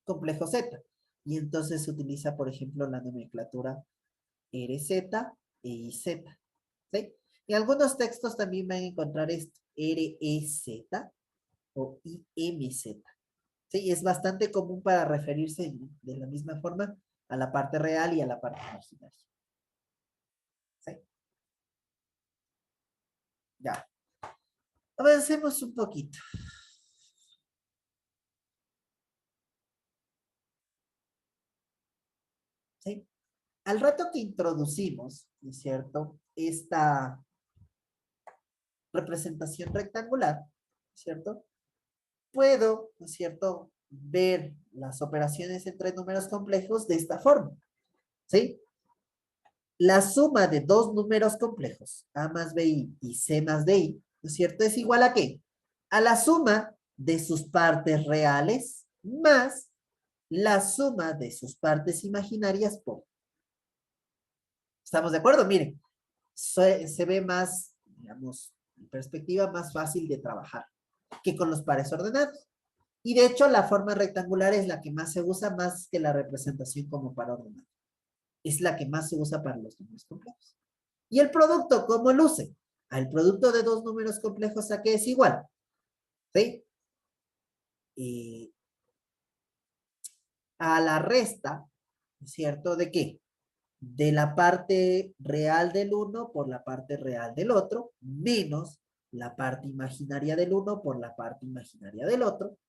complejo Z. Y entonces se utiliza, por ejemplo, la nomenclatura RZ e IZ, ¿sí? En algunos textos también van a encontrar esto, REZ o IMZ. Sí, es bastante común para referirse de la misma forma a la parte real y a la parte imaginaria. ¿Sí? Ya. Avancemos un poquito. ¿Sí? Al rato que introducimos, ¿no es cierto? Esta representación rectangular, ¿cierto? Puedo, ¿no es cierto?, ver las operaciones entre números complejos de esta forma, ¿sí? La suma de dos números complejos, A más BI y C más DI, ¿no es cierto?, es igual a ¿qué? A la suma de sus partes reales más la suma de sus partes imaginarias por. ¿Estamos de acuerdo? Miren, se ve más, digamos, en perspectiva más fácil de trabajar que con los pares ordenados. Y de hecho, la forma rectangular es la que más se usa, más que la representación como par ordenado. Es la que más se usa para los números complejos. ¿Y el producto cómo luce? Al producto de dos números complejos, ¿a qué es igual? ¿Sí? A la resta, ¿cierto? ¿De qué? De la parte real del uno por la parte real del otro, menos la parte imaginaria del uno por la parte imaginaria del otro,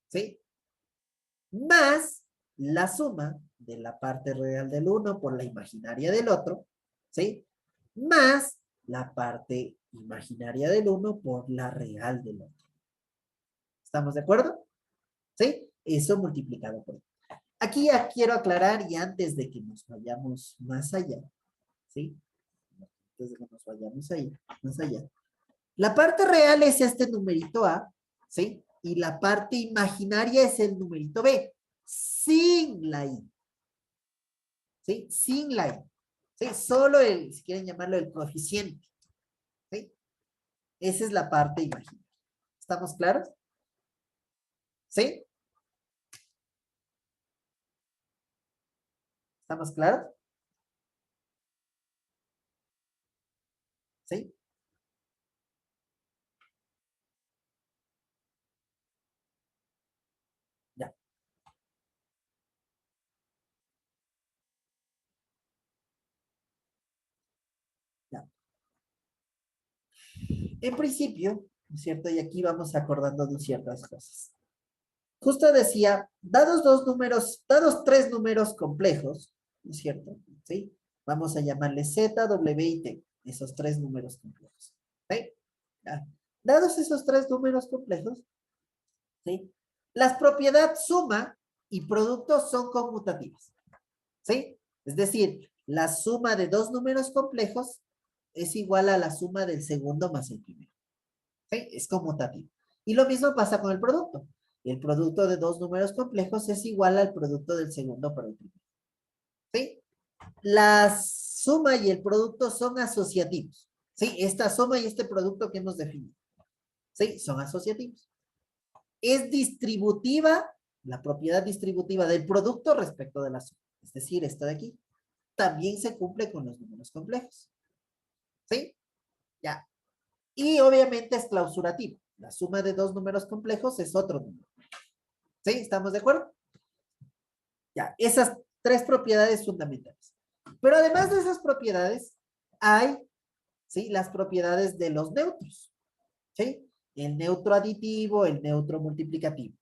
¿sí? Más la suma de la parte real del uno por la imaginaria del otro, ¿sí? Más la parte imaginaria del uno por la real del otro. ¿Estamos de acuerdo? ¿Sí? Eso multiplicado por. Aquí ya quiero aclarar, y antes de que nos vayamos más allá, ¿sí? Antes de que nos vayamos ahí, más allá. La parte real es este numerito A, ¿sí? Y la parte imaginaria es el numerito B, sin la I. ¿Sí? Sin la I. ¿Sí? Solo si quieren llamarlo el coeficiente. ¿Sí? Esa es la parte imaginaria. ¿Estamos claros? ¿Sí? ¿Estamos claros? ¿Sí? Ya. Ya. En principio, ¿no es cierto? Y aquí vamos acordando de ciertas cosas. Justo decía, dados tres números complejos, ¿no es cierto? ¿Sí? Vamos a llamarle Z, W y T, esos tres números complejos. ¿Sí? Ya. Dados esos tres números complejos, ¿sí? Las propiedades suma y producto son conmutativas, ¿sí? Es decir, la suma de dos números complejos es igual a la suma del segundo más el primero. ¿Sí? Es conmutativo. Y lo mismo pasa con el producto. El producto de dos números complejos es igual al producto del segundo por el primero. ¿Sí? La suma y el producto son asociativos. ¿Sí? Esta suma y este producto que hemos definido. ¿Sí? Son asociativos. Es distributiva, la propiedad distributiva del producto respecto de la suma. Es decir, esta de aquí. También se cumple con los números complejos. ¿Sí? Ya. Y obviamente es clausurativo. La suma de dos números complejos es otro número. ¿Sí? ¿Estamos de acuerdo? Ya, esas tres propiedades fundamentales. Pero además de esas propiedades, hay, ¿sí? Las propiedades de los neutros. ¿Sí? El neutro aditivo, el neutro multiplicativo.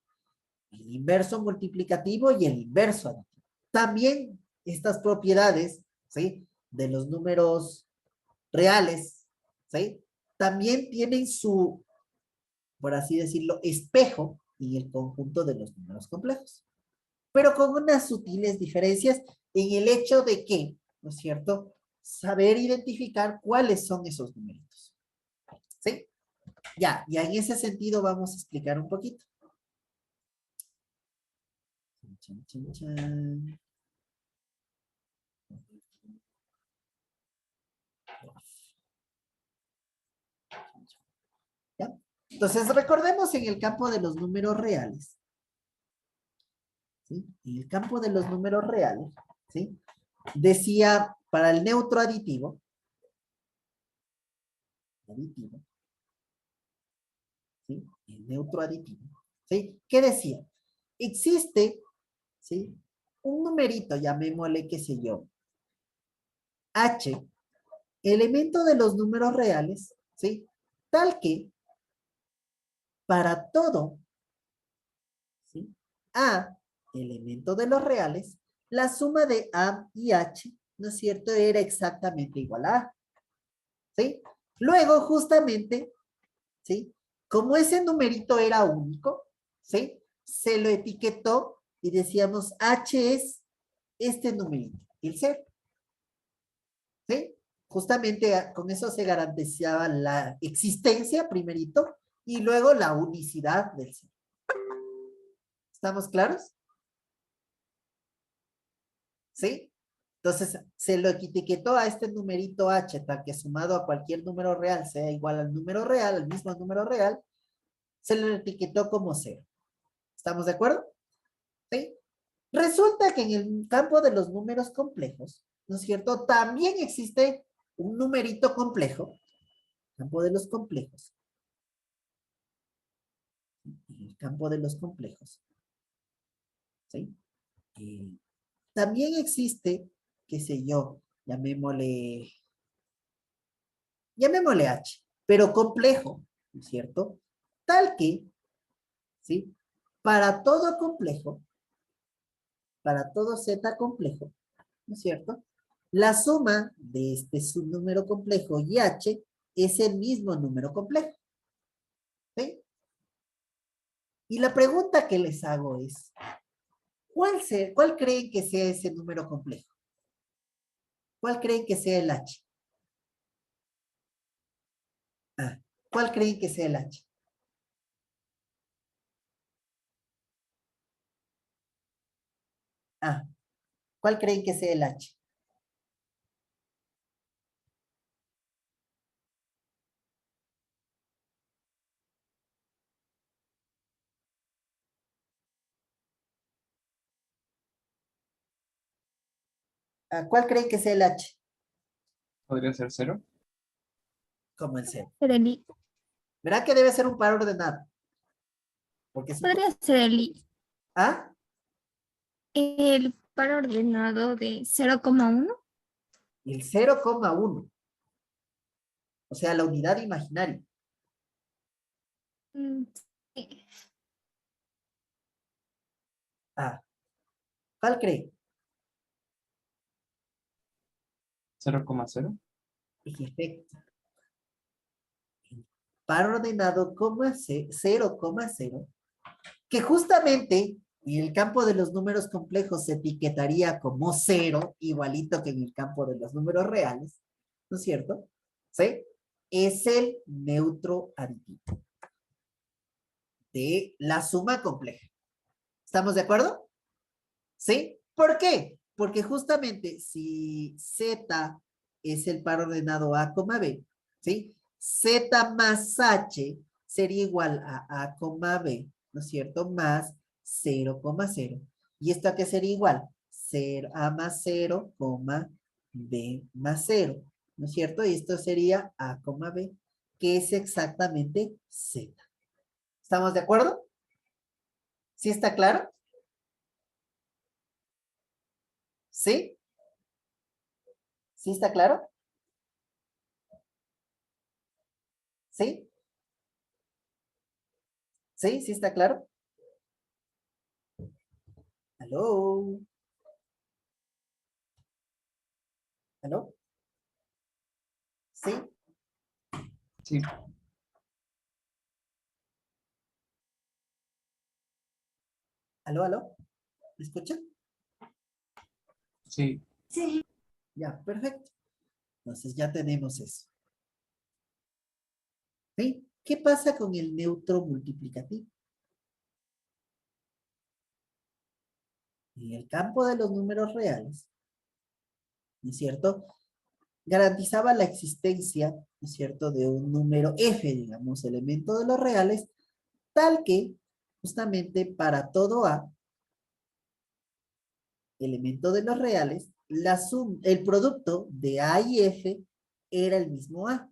El inverso multiplicativo y el inverso aditivo. También estas propiedades, ¿sí? De los números reales, ¿sí? También tienen su, por así decirlo, espejo en el conjunto de los números complejos. Pero con unas sutiles diferencias en el hecho de que, ¿no es cierto?, saber identificar cuáles son esos numeritos. ¿Sí? Ya, y en ese sentido vamos a explicar un poquito. Chan, chan, chan. ¿Ya? Entonces, recordemos en el campo de los números reales. ¿Sí? En el campo de los números reales, ¿sí? Decía para el neutro aditivo, ¿sí? El neutro aditivo, ¿sí? ¿Qué decía? Existe, ¿sí? Un numerito, llamémosle, qué sé yo, H, elemento de los números reales, ¿sí? Tal que para todo, ¿sí? A, elemento de los reales, la suma de A y H, ¿no es cierto?, era exactamente igual a A. ¿Sí? Luego, justamente, ¿sí? Como ese numerito era único, ¿sí? Se lo etiquetó y decíamos H es este numerito, el 0. ¿Sí? Justamente con eso se garantizaba la existencia, primerito, y luego la unicidad del 0. ¿Estamos claros? ¿Sí? Entonces, se lo etiquetó a este numerito H, tal que sumado a cualquier número real sea igual al número real, al mismo número real, se lo etiquetó como 0. ¿Estamos de acuerdo? ¿Sí? Resulta que en el campo de los números complejos, ¿no es cierto?, también existe un numerito complejo, campo de los complejos. En el campo de los complejos. ¿Sí? También existe, qué sé yo, llamémosle H, pero complejo, ¿no es cierto? Tal que, ¿sí? Para todo complejo, para todo Z complejo, ¿no es cierto? La suma de este subnúmero complejo y H es el mismo número complejo. ¿Sí? Y la pregunta que les hago es, ¿cuál creen que sea ese número complejo? ¿Cuál creen que sea el H? Ah, ¿cuál creen que sea el H? Ah, ¿cuál creen que sea el H? Ah, ¿cuál creen que sea el H? ¿Podría ser 0? Como el 0. Ser el I. ¿Verdad que debe ser un par ordenado? Porque si... Podría ser ¿Ah? el par ordenado de 0,1. El 0,1. O sea, la unidad imaginaria. Sí. Ah, ¿cuál cree? 0,0. Perfecto. Par ordenado, 0,0, que justamente Y el campo de los números complejos se etiquetaría como 0, igualito que en el campo de los números reales, ¿no es cierto? ¿Sí? Es el neutro aditivo de la suma compleja. ¿Estamos de acuerdo? ¿Sí? ¿Por qué? Porque justamente si Z es el par ordenado A, B, ¿sí? Z más H sería igual a B, ¿no es cierto? Más 0,0. ¿Y esto a qué sería igual? 0, A más 0, B más 0, ¿no es cierto? Y esto sería A, B, que es exactamente Z. ¿Estamos de acuerdo? ¿Sí está claro? ¿Sí? ¿Sí está claro? ¿Sí? ¿Sí? ¿Sí está claro? ¿Aló? ¿Aló? ¿Sí? Sí, ¿Aló, aló? ¿Me escuchan? sí. Sí. Ya, perfecto. Entonces ya tenemos eso. ¿Sí? ¿Qué pasa con el neutro multiplicativo? En el campo de los números reales, ¿no es cierto? Garantizaba la existencia, ¿no es cierto?, de un número F, digamos, elemento de los reales, tal que justamente para todo A, elemento de los reales, el producto de A y F era el mismo A, ¿no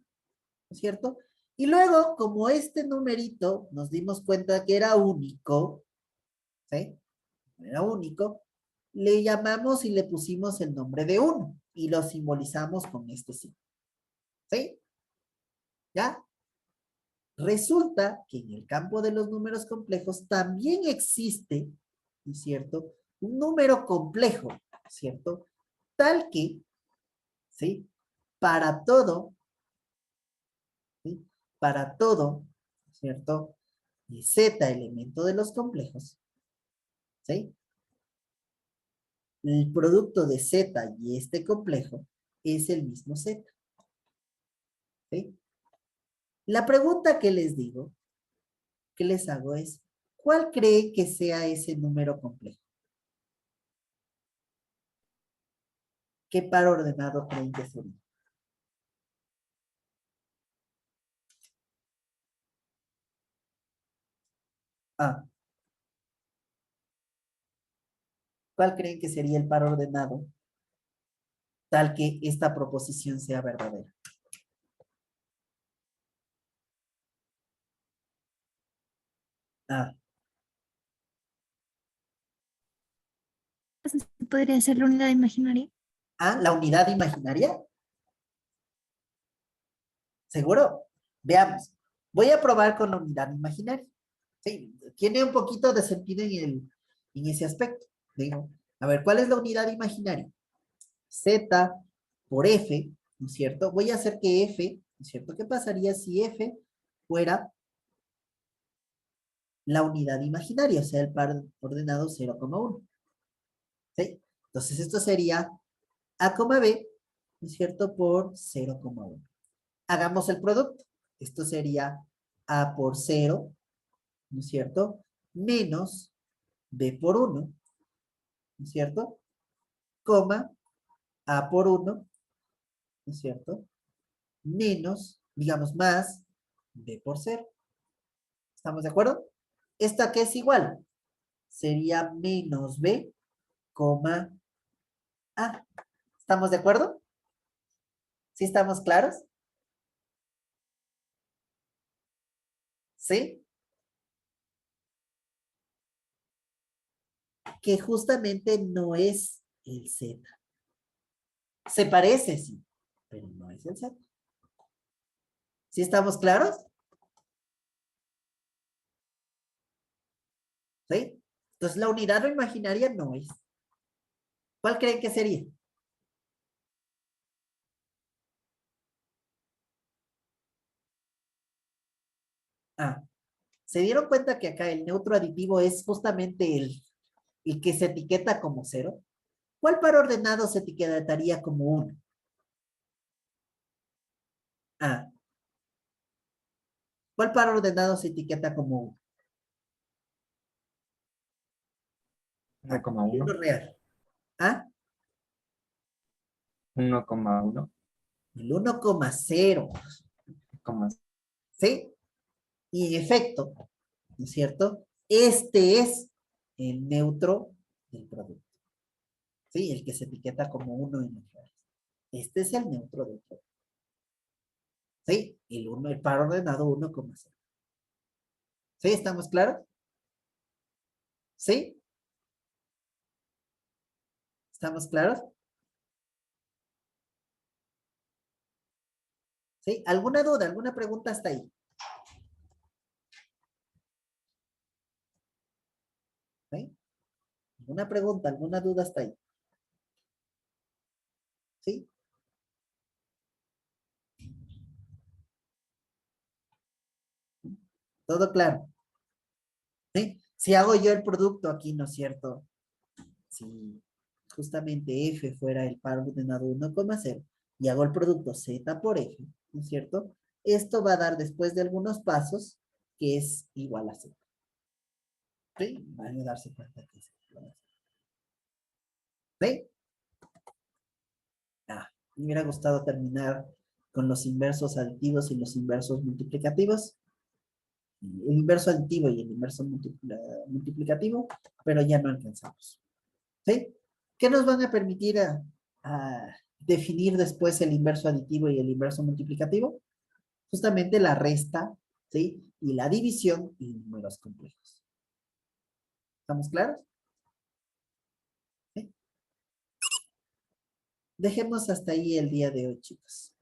es cierto? Y luego, como este numerito nos dimos cuenta que era único, ¿sí? Era único, le llamamos y le pusimos el nombre de 1 y lo simbolizamos con este signo. ¿Sí? ¿Ya? Resulta que en el campo de los números complejos también existe, ¿no es cierto?, un número complejo, ¿cierto? Tal que, ¿sí? Para todo, ¿sí? Para todo, ¿cierto? Y Z elemento de los complejos, ¿sí? El producto de Z y este complejo es el mismo Z, ¿sí? La pregunta que les digo, que les hago es, ¿cuál cree que sea ese número complejo? ¿Qué par ordenado creen que sería? Ah, ¿cuál creen que sería el par ordenado tal que esta proposición sea verdadera? Ah, Podría ser la unidad imaginaria. la unidad imaginaria. ¿Seguro? Veamos. Voy a probar con la unidad imaginaria. Sí, tiene un poquito de sentido en ese aspecto. Digo, a ver, ¿cuál es la unidad imaginaria? Z por F, ¿no es cierto? Voy a hacer que F, ¿no es cierto? ¿Qué pasaría si F fuera la unidad imaginaria, o sea, el par ordenado 0,1? ¿Sí? Entonces esto sería A, B, ¿no es cierto? Por 0,1. Hagamos el producto. Esto sería A por 0, ¿no es cierto? Menos B por 1, ¿no es cierto? Coma A por 1, ¿no es cierto? Menos, digamos, más B por 0. ¿Estamos de acuerdo? ¿Esta qué es igual? Sería menos B, coma A. ¿Estamos de acuerdo? ¿Sí estamos claros? ¿Sí? Que justamente no es el Z. Se parece, sí, pero no es el Z. ¿Sí estamos claros? ¿Sí? Entonces la unidad imaginaria no es. ¿Cuál creen que sería? Ah, ¿se dieron cuenta que acá el neutro aditivo es justamente el que se etiqueta como 0, ¿cuál par ordenado se etiquetaría como 1? Ah. ¿Cuál par ordenado se etiqueta como 1? 1,1. 1 real. ¿Ah? 1,1. El 1,0. ¿Sí? Y en efecto, ¿no es cierto? Este es el neutro del producto. ¿Sí? El que se etiqueta como 1 en el real. Este es el neutro del producto. ¿Sí? El par ordenado 1,0. ¿Sí? ¿Estamos claros? ¿Sí? ¿Estamos claros? ¿Sí? ¿Alguna duda? ¿Alguna pregunta hasta ahí? ¿Sí? ¿Alguna pregunta? ¿Alguna duda hasta ahí? ¿Sí? ¿Todo claro? ¿Sí? Si hago yo el producto aquí, ¿no es cierto? Si justamente F fuera el par ordenado 1,0 y hago el producto Z por F, ¿no es cierto? Esto va a dar después de algunos pasos que es igual a Z. ¿Sí? Van a darse cuenta que es igual a Z. ¿Sí? Me hubiera gustado terminar con los inversos aditivos y los inversos multiplicativos. El inverso aditivo y el inverso multiplicativo, pero ya no alcanzamos. ¿Sí? ¿Qué nos van a permitir a definir después el inverso aditivo y el inverso multiplicativo? Justamente la resta, ¿sí? Y la división y números complejos. ¿Estamos claros? ¿Sí? Dejemos hasta ahí el día de hoy, chicos.